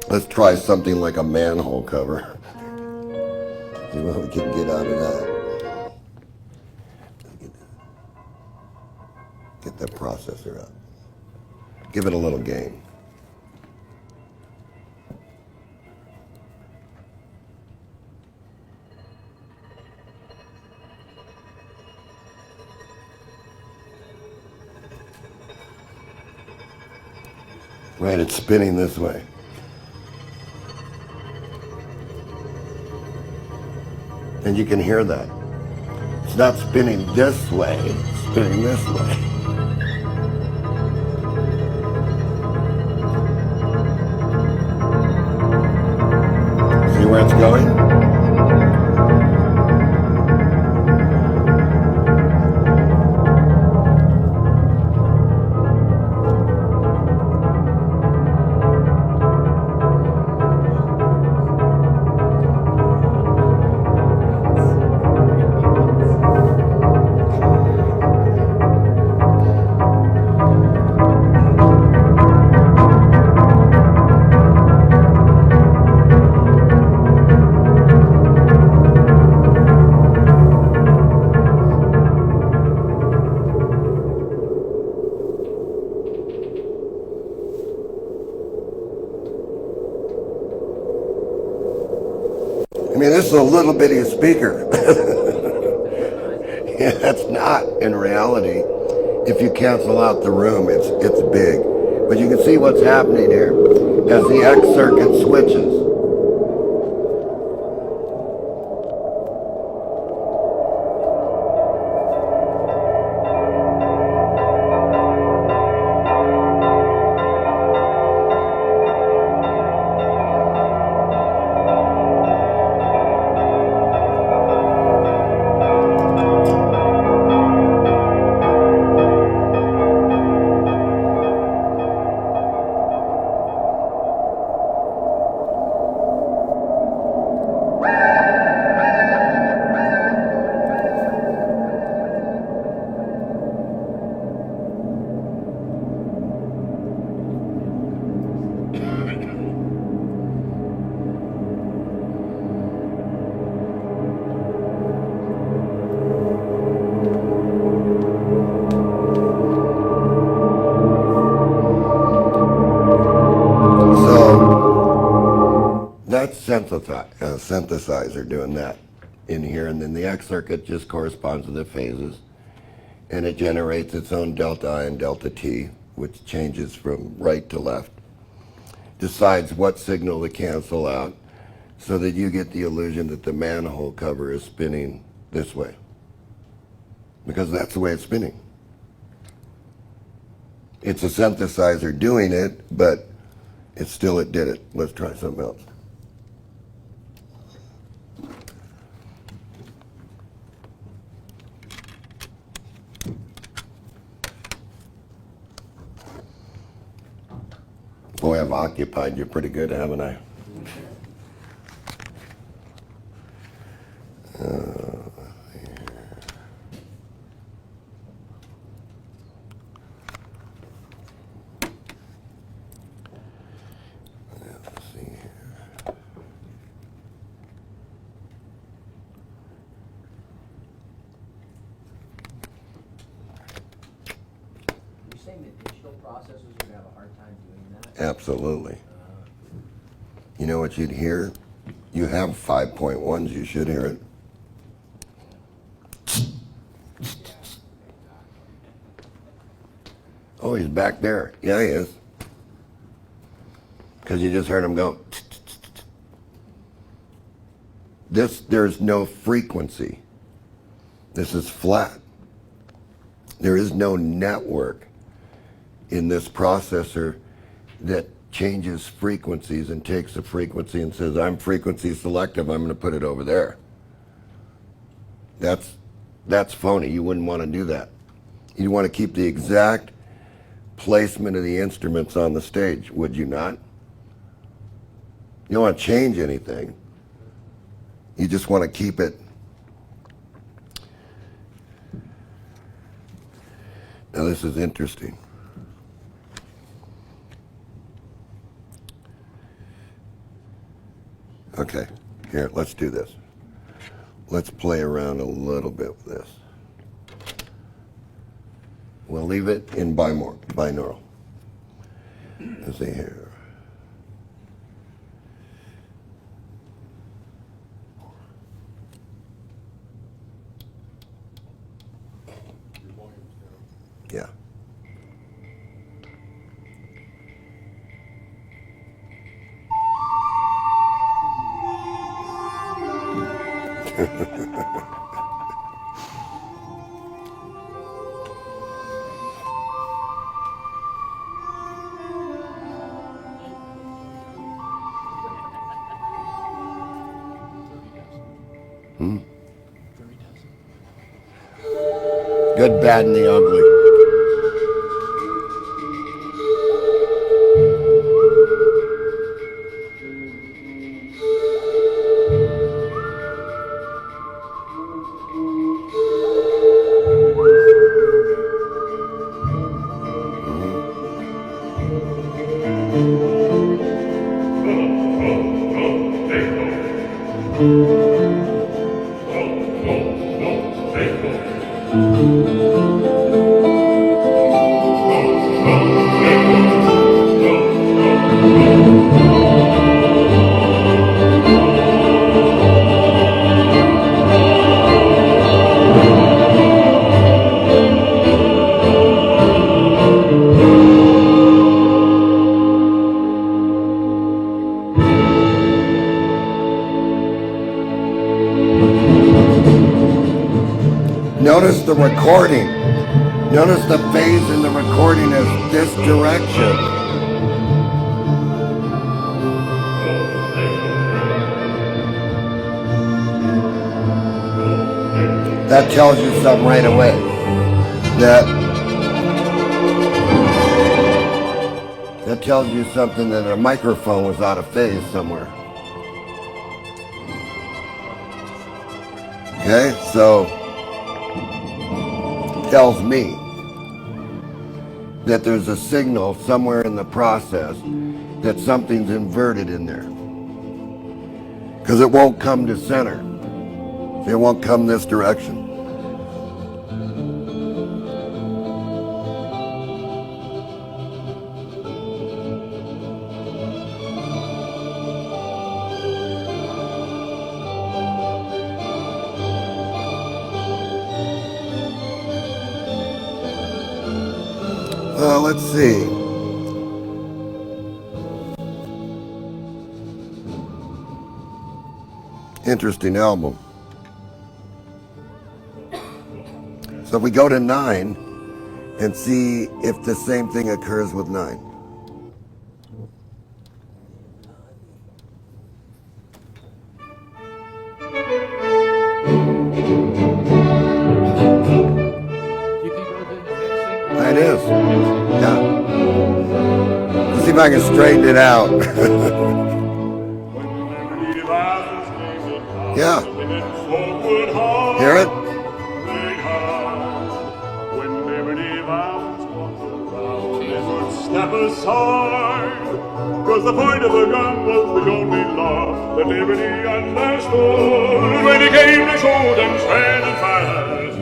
Let's try something like a manhole cover. See what we can get out of that. Get that processor up. Give it a little gain. Right, it's spinning this way. And you can hear that. It's not spinning this way, it's spinning this way. See where it's going? I mean, this is a little bitty speaker. Yeah, that's not in reality. If you cancel out the room, it's big. But you can see what's happening here as the X circuit switches. Synthesizer doing that in here, and then the X circuit just corresponds to the phases, and it generates its own delta I and delta T, which changes from right to left, decides what signal to cancel out, so that you get the illusion that the manhole cover is spinning this way, because that's the way it's spinning. It's a synthesizer doing it, but it did it. Let's try something else. Boy, I've occupied you pretty good, haven't I? Let's see here. You're saying that digital processors would have a hard time doing that? Absolutely. You know what you'd hear? You have 5.1s, you should hear it. Oh, he's back there. Yeah, he is. Because you just heard him go. There's no frequency. This is flat. There is no network in this processor that changes frequencies and takes a frequency and says, I'm frequency selective, I'm going to put it over there. That's phony. You wouldn't want to do that. You want to keep the exact placement of the instruments on the stage, would you not? You don't want to change anything. You just want to keep it. Now this is interesting. Okay, here, let's do this. Let's play around a little bit with this. We'll leave it in binaural. Let's see here. Yeah. Good, bad, and the ugly. Notice the recording. Notice the phase in the recording is this direction. That tells you something right away. That tells you something that a microphone was out of phase somewhere. Okay, so tells me that there's a signal somewhere in the process that something's inverted in there. Because it won't come to center. It won't come this direction. Let's see. Interesting album. So if we go to 9 and see if the same thing occurs with 9. It is. Yeah. Let's see if I can straighten it out. Yeah. Hear it? When liberty vows walk around, they would step aside. 'Cause the point of a gun was the only law that liberty understood. When he came to shoot and stand and fast,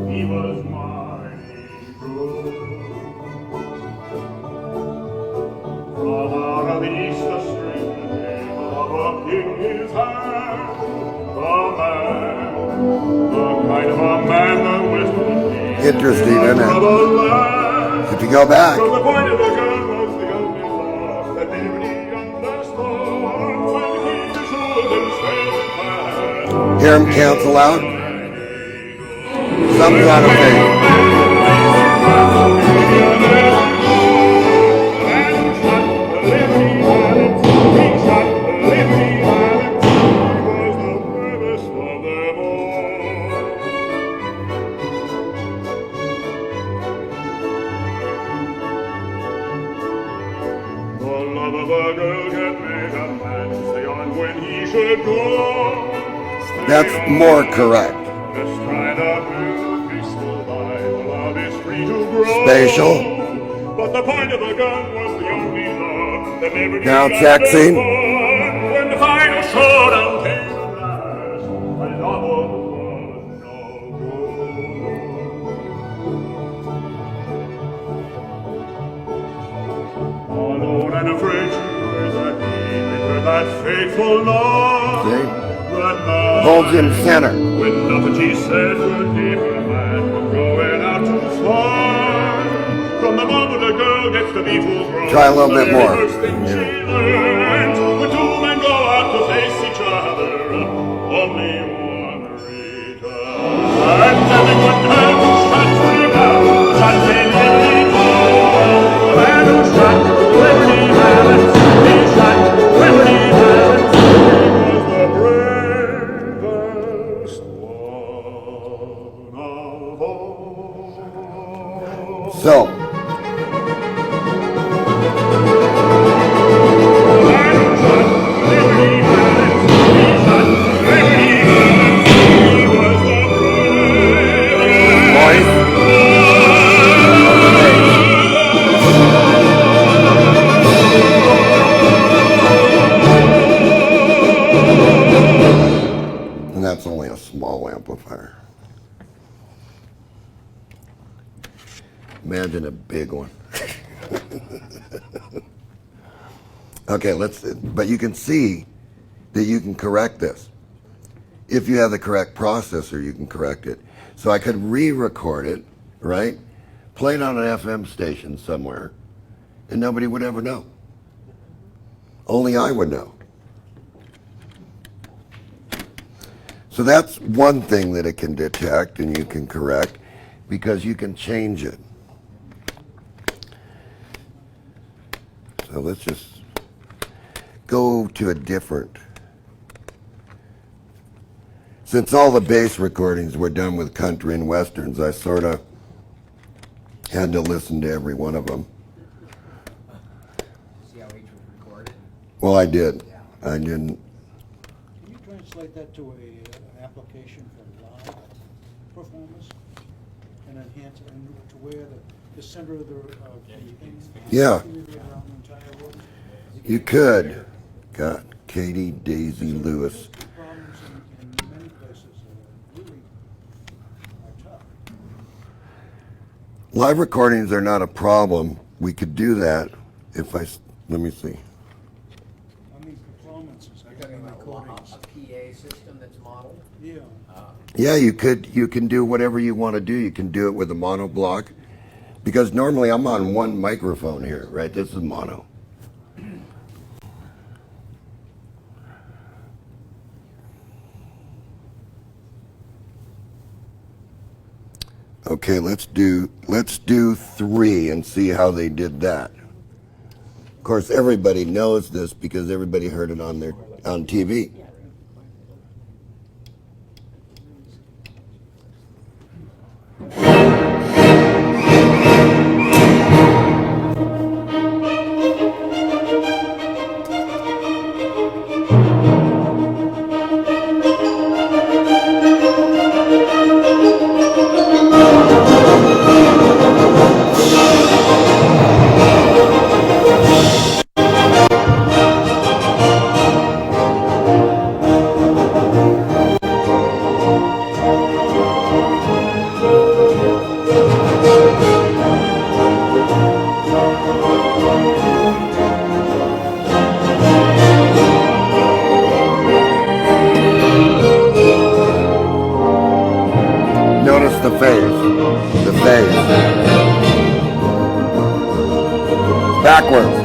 he was mighty good. From out of the east the stranger came, a book in his hand. The man, the kind of a man that wisdom. Interesting, isn't it? If you go back. The point of the gun was the only law that liberty understood. When he came to shoot and stand and fast, Hear him cancel out? Something's out of phase. That's more correct. Spatial. But the point of a gun was the only law that never Now checking. When the final showdown came at last, a novel was no good. that fateful love. See? That night Holds in center. when nothing she said would keep a man from going out to fight. From the moment a girl gets to be full grown, Try a little bit the more. very first thing she learns, when two men go out to face each other, only one returns. And everyone knows shots rebound, shots in Liberty goal. The man who shot Liberty Valance, he shot Liberty Valance. He was the bravest one of all. So, and that's only a small amplifier. Imagine a big one. Okay, but you can see that you can correct this. If you have the correct processor, you can correct it. So I could re-record it, right? Play it on an FM station somewhere, and nobody would ever know. Only I would know. So that's one thing that it can detect and you can correct, because you can change it. So let's just go to a different. Since all the bass recordings were done with country and westerns, I sort of had to listen to every one of them. See how each was recorded? Well, I did. I didn't. Can you translate that to an application for live performance and enhance it to where the center of the thing? Yeah. Around the entire room? You could. God, Katie Daisy Lewis. The problems in many places really are tough. Live recordings are not a problem. We could do that if let me see. I mean, performances, I Talking mean, about recordings. a PA system that's modeled? Yeah. Yeah, you can do whatever you want to do. You can do it with a mono block. Because normally I'm on one microphone here, right? This is mono. Okay, let's do 3 and see how they did that. Of course, everybody knows this because everybody heard it on TV. Notice the phase. The phase. Backwards.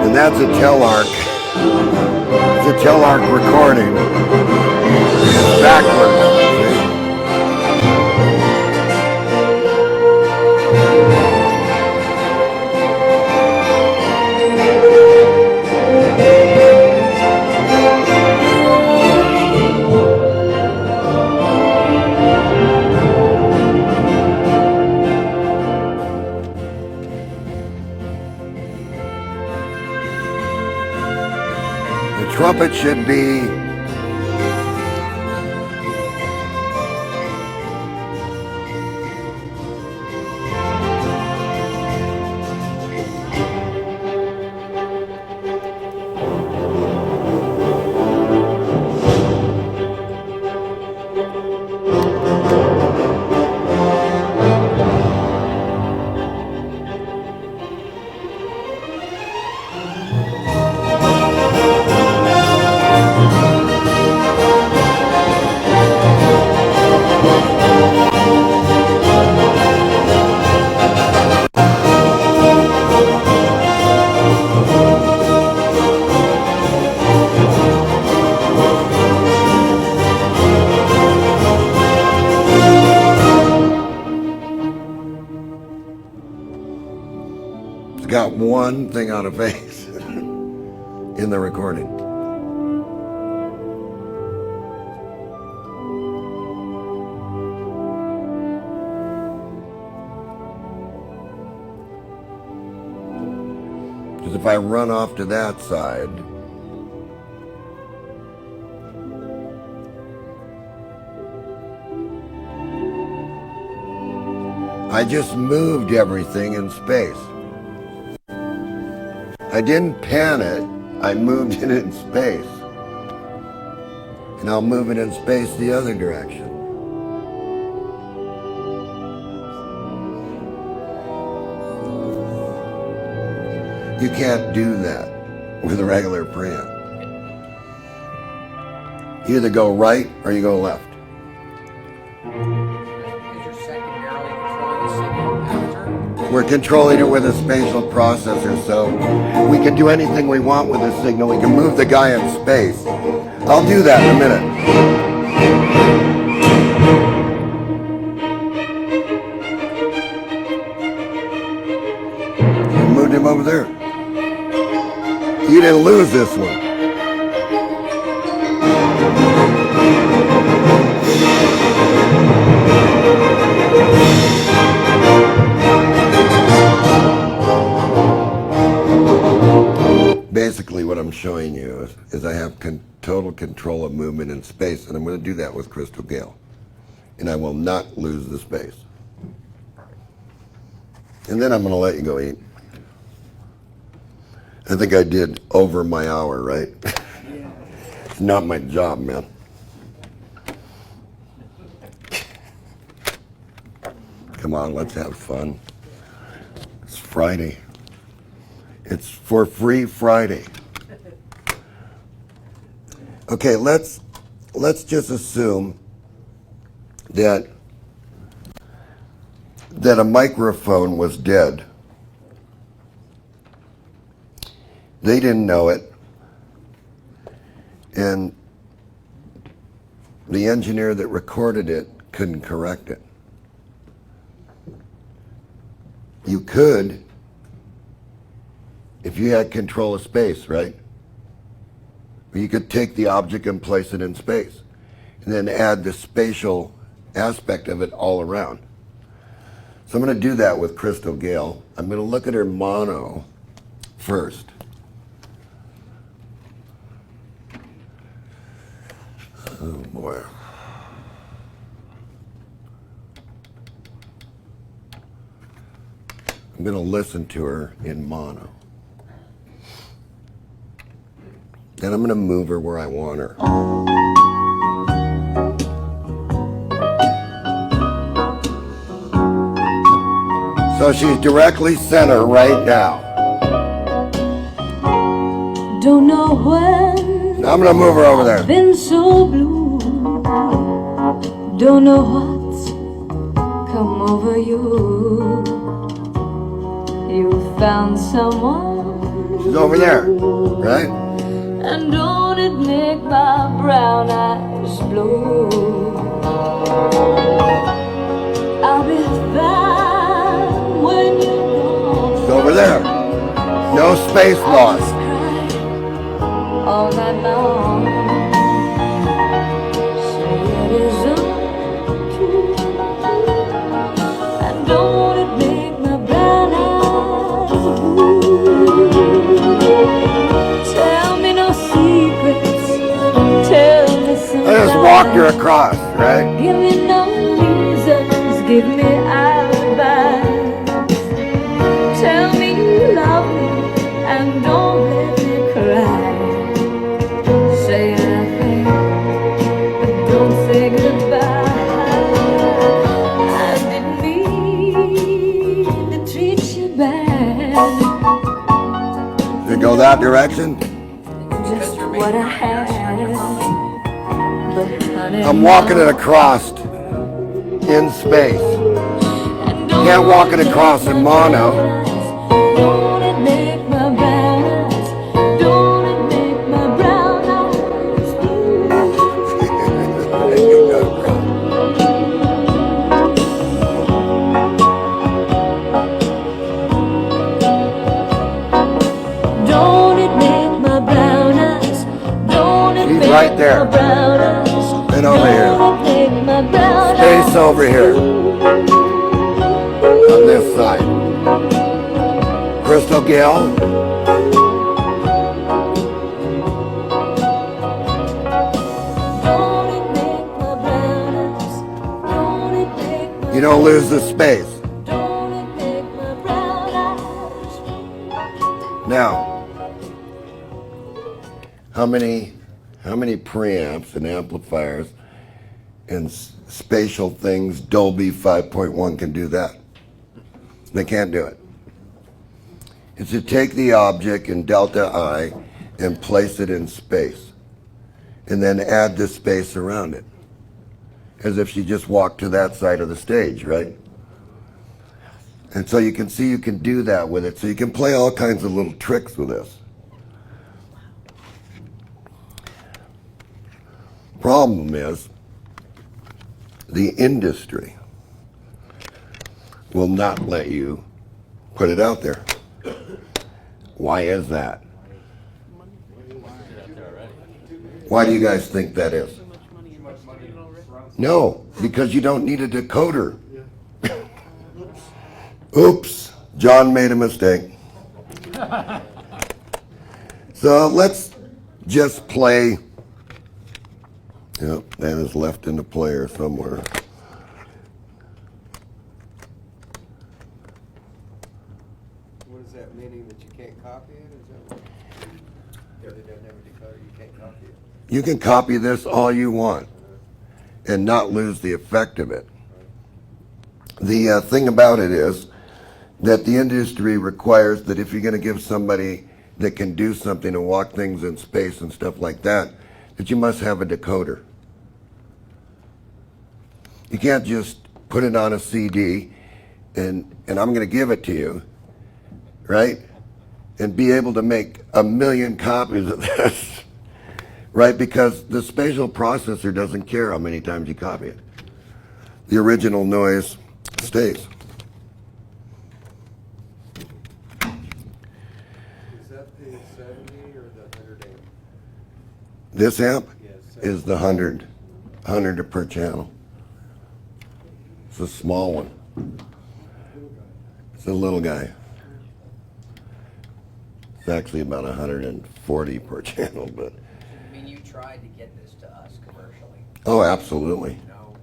And that's a Telarc. It's a Telarc recording. It's backwards. See? The trumpet should be got one thing out of phase in the recording. Because if I run off to that side, I just moved everything in space. I didn't pan it, I moved it in space. And I'll move it in space the other direction. You can't do that with a regular preamp. You either go right or you go left. We're controlling it with a spatial processor, so we can do anything we want with this signal. We can move the guy in space. I'll do that in a minute. I moved him over there. You didn't lose this one. Basically what I'm showing you is I have total control of movement in space, and I'm going to do that with Crystal Gale. And I will not lose the space. And then I'm going to let you go eat. I think I did over my hour, right? It's not my job, man. Come on, let's have fun. It's Friday. It's for free Friday. Okay, let's just assume that a microphone was dead. They didn't know it, and the engineer that recorded it couldn't correct it. You could, if you had control of space, right? You could take the object and place it in space, and then add the spatial aspect of it all around. So I'm going to do that with Crystal Gale. I'm going to look at her mono first. Oh boy. I'm going to listen to her in mono. Then I'm going to move her where I want her. So she's directly center right now. Don't know when Now I'm going to move her over there. been so blue. Don't know what's come over you. You found someone. She's over there, right? And don't it make my brown eyes blue? I'll be fine when you're gone. She's over there. No space loss. All night long. Say it isn't true. And don't it make my brown eyes blue? Tell me no secrets. Tell me some I just walked her across, right? Give me no reasons. Give me alibis. Tell me you love me and don't let me cry. Say nothing, but don't say goodbye. I didn't mean to treat you bad. Did it go that direction? Just what I had. But honey, I'm walking it across in space. Can't walk it across in mono. don't it make my brown eyes? Don't it make my brown eyes blue? right there. And over here. Space over here. On this side. Crystal Gail. You don't lose the space. Now, how many preamps and amplifiers and spatial things Dolby 5.1 can do that? They can't do it. It's to take the object in delta I and place it in space, and then add the space around it, as if she just walked to that side of the stage, right? And so you can see you can do that with it. So you can play all kinds of little tricks with this. Problem is, the industry will not let you put it out there. Why is that? Why do you guys think that is? No, because you don't need a decoder. Oops, John made a mistake. So let's just play. Yep, that is left in the player somewhere. What is that, meaning that you can't copy it? Is that what? If it doesn't have a decoder, you can't copy it? You can copy this all you want and not lose the effect of it. The thing about it is that the industry requires that if you're going to give somebody that can do something and walk things in space and stuff like that, that you must have a decoder. You can't just put it on a CD and I'm going to give it to you, right? And be able to make 1 million copies of this, right? Because the spatial processor doesn't care how many times you copy it. The original noise stays. Is that the 70 or the 100 amp? This amp Yes. is the 100 per channel. It's a small one. It's a little guy. It's actually about 140 per channel, but. I mean, you tried to get this to us commercially. Oh, absolutely. No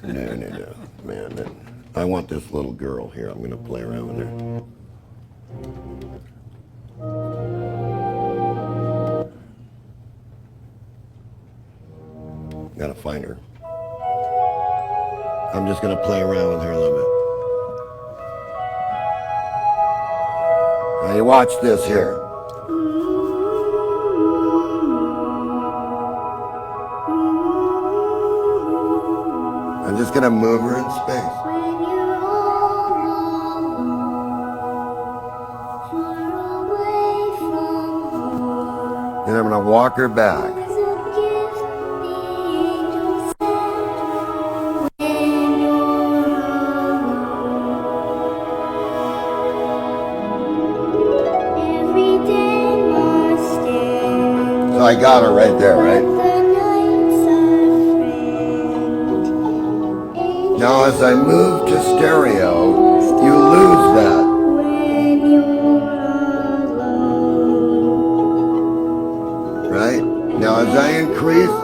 way. No. Man, I want this little girl here. I'm going to play around with her. Gotta find her. I'm just going to play around with her a little bit. Now you watch this here. I'm just going to move her in space. Then I'm going to walk her back. So I got her right there, right? Now as I move to stereo, you lose that. Right? Now as I increase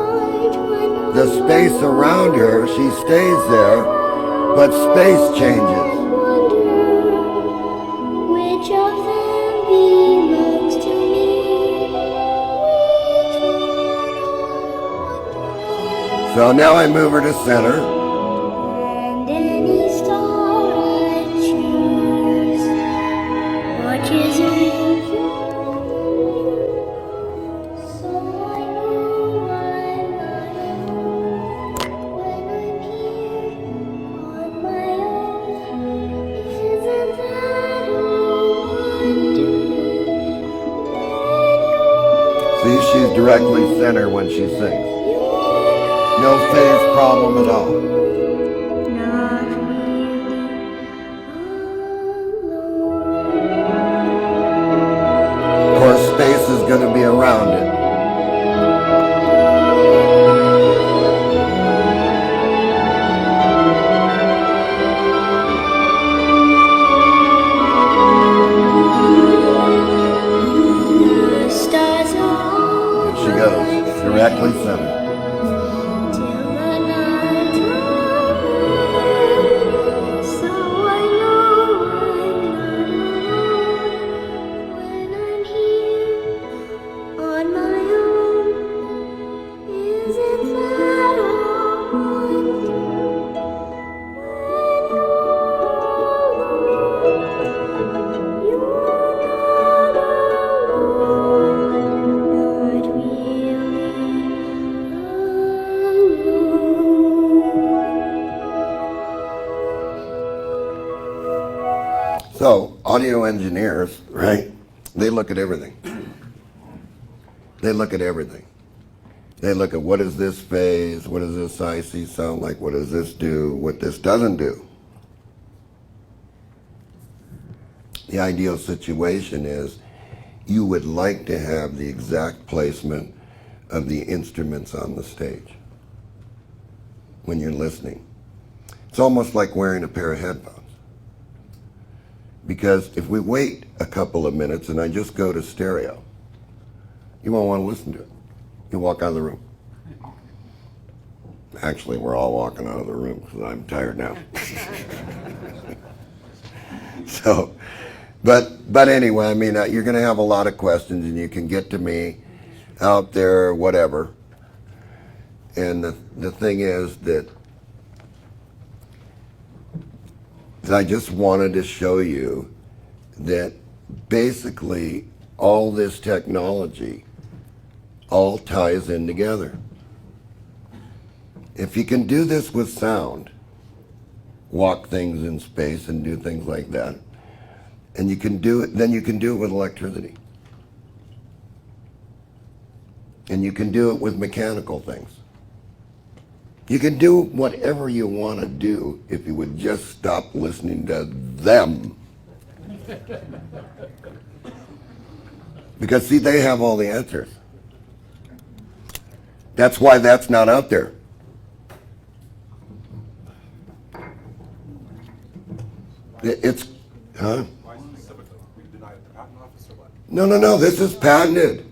the space around her, she stays there, but space changes. So now I move her to center. And any star I choose watches over. So I know I'm not alone when I'm here on my own. Isn't that a wonder? See, she's directly center when she sings. No phase problem at all. Not really alone. Of course, space is going to be around it. So, audio engineers, right, they look at everything. They look at everything. They look at what is this phase, what does this IC sound like, what does this do, what this doesn't do. The ideal situation is you would like to have the exact placement of the instruments on the stage when you're listening. It's almost like wearing a pair of headphones. Because if we wait a couple of minutes and I just go to stereo, you won't want to listen to it. You walk out of the room. Actually, we're all walking out of the room because I'm tired now. So, but anyway, I mean, you're going to have a lot of questions, and you can get to me out there, whatever. And the thing is that I just wanted to show you that basically all this technology all ties in together. If you can do this with sound, walk things in space and do things like that, and you can do it, then you can do it with electricity. And you can do it with mechanical things. You can do whatever you want to do if you would just stop listening to them. Because see, they have all the answers. That's why that's not out there. It's, huh? Why specifically? We denied the patent office or what? No, this is patented.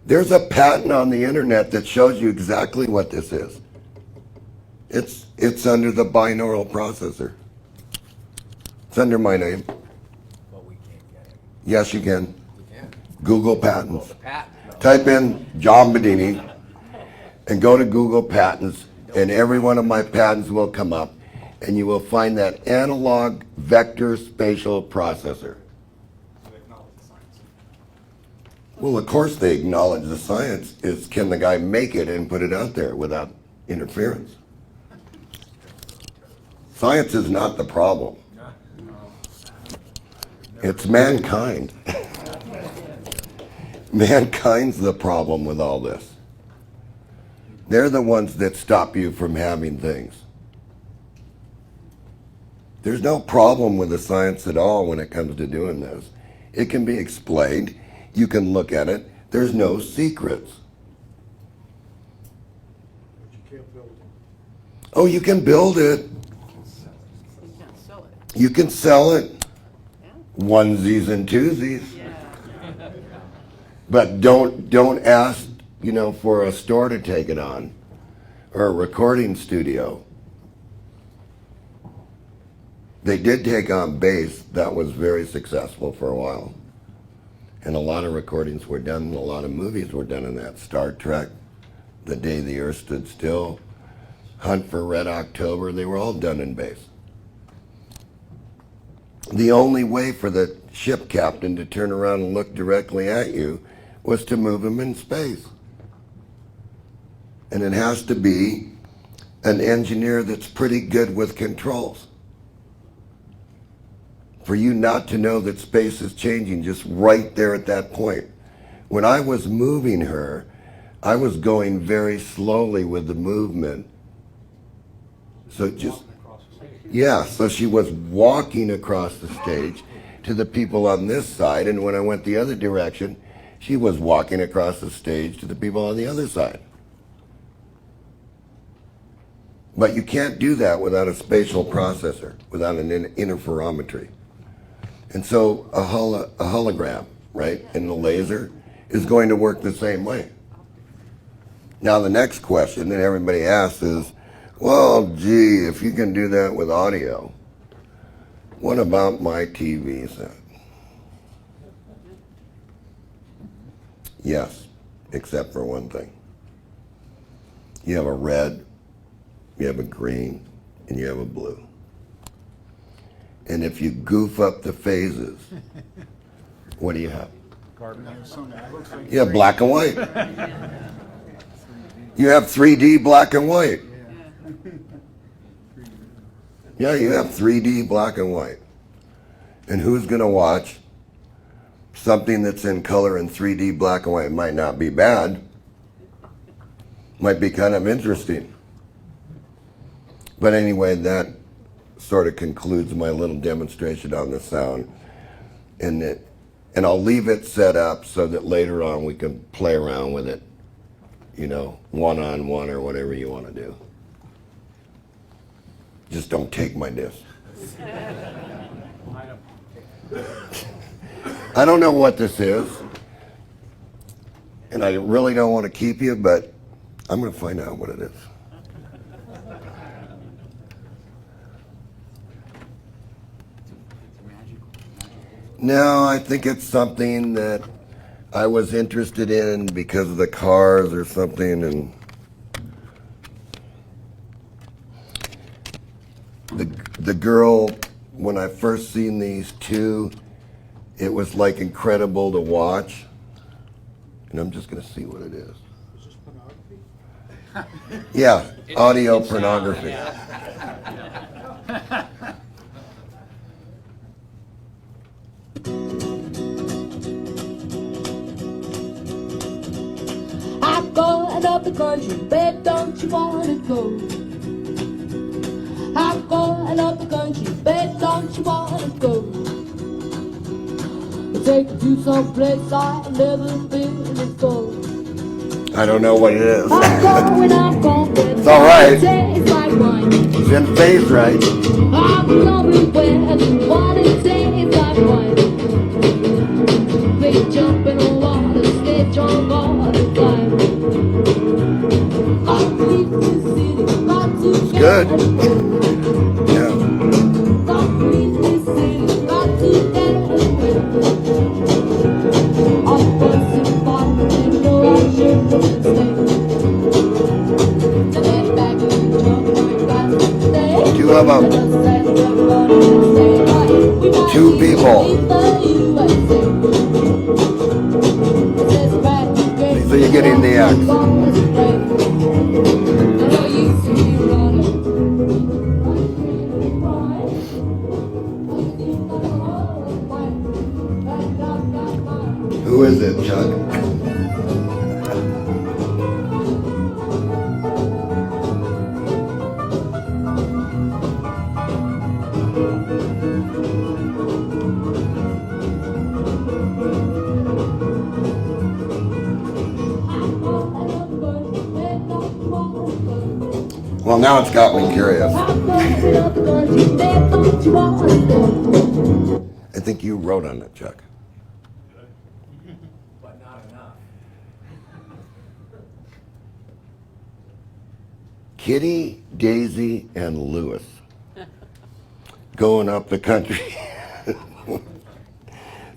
There's a patent on the internet that shows you exactly what this is. It's under the binaural processor. It's under my name. But we can't get it. Yes, you can. We can. Google patents. The patent. Type in John Bedini and go to Google Patents, and every one of my patents will come up, and you will find that analog vector spatial processor. They acknowledge the science. Well, of course they acknowledge the science. Is can the guy make it and put it out there without interference? Science is not the problem. It's mankind. Mankind's the problem with all this. They're the ones that stop you from having things. There's no problem with the science at all when it comes to doing this. It can be explained. You can look at it. There's no secrets. But you can't build it. Oh, you can build it. You can't sell it. You can sell it. Yeah? Onesies and twosies. Yeah. But don't ask, for a store to take it on, or a recording studio. They did take on bass. That was very successful for a while. And a lot of recordings were done, and a lot of movies were done in that. Star Trek, The Day the Earth Stood Still, Hunt for Red October, they were all done in bass. The only way for the ship captain to turn around and look directly at you was to move him in space. And it has to be an engineer that's pretty good with controls. For you not to know that space is changing just right there at that point. When I was moving her, I was going very slowly with the movement. So just, yeah, so she was walking across the stage to the people on this side, and when I went the other direction, she was walking across the stage to the people on the other side. But you can't do that without a spatial processor, without an interferometry. And so a hologram, right, and the laser is going to work the same way. Now the next question that everybody asks is, well, gee, if you can do that with audio, what about my TV set? Yes, except for one thing. You have a red, you have a green, and you have a blue. And if you goof up the phases, what do you have? You have black and white. You have 3D black and white. Yeah, you have 3D black and white. And who's going to watch something that's in color in 3D black and white? It might not be bad. Might be kind of interesting. But anyway, that sort of concludes my little demonstration on the sound. And I'll leave it set up so that later on we can play around with it, you know, one-on-one or whatever you want to do. Just don't take my disc. I don't know what this is, and I really don't want to keep you, but I'm going to find out what it is. No, I think it's something that I was interested in because of the cars or something, and the girl, when I first seen these two, it was like incredible to watch. And I'm just going to see what it is. Is this pornography? Yeah, audio pornography. I'm going up the country, babe, don't you wanna go? I'm going up the country, babe, don't you wanna go? Take you to some place I've never been before. I don't know what it is. I'm going, It's all right. Tastes like wine. It's in phase right. I'm going where the water tastes like wine. They jump in the water, stay drunk all the time. Got to leave this city, got to It's good. Yeah. got to leave this city, got to get away. I'm busting fun, you know I shouldn't stay. To get back in the jungle, I got to stay. Do you have two people? So you're getting the X. Who is it, Chuck? Well, now it's got me curious. I think you wrote on it, Chuck. But not enough. Kitty, Daisy, and Lewis going up the country.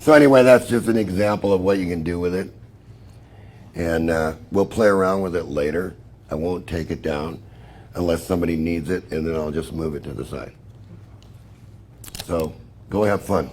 So anyway, that's just an example of what you can do with it. And we'll play around with it later. I won't take it down unless somebody needs it, and then I'll just move it to the side. So go have fun.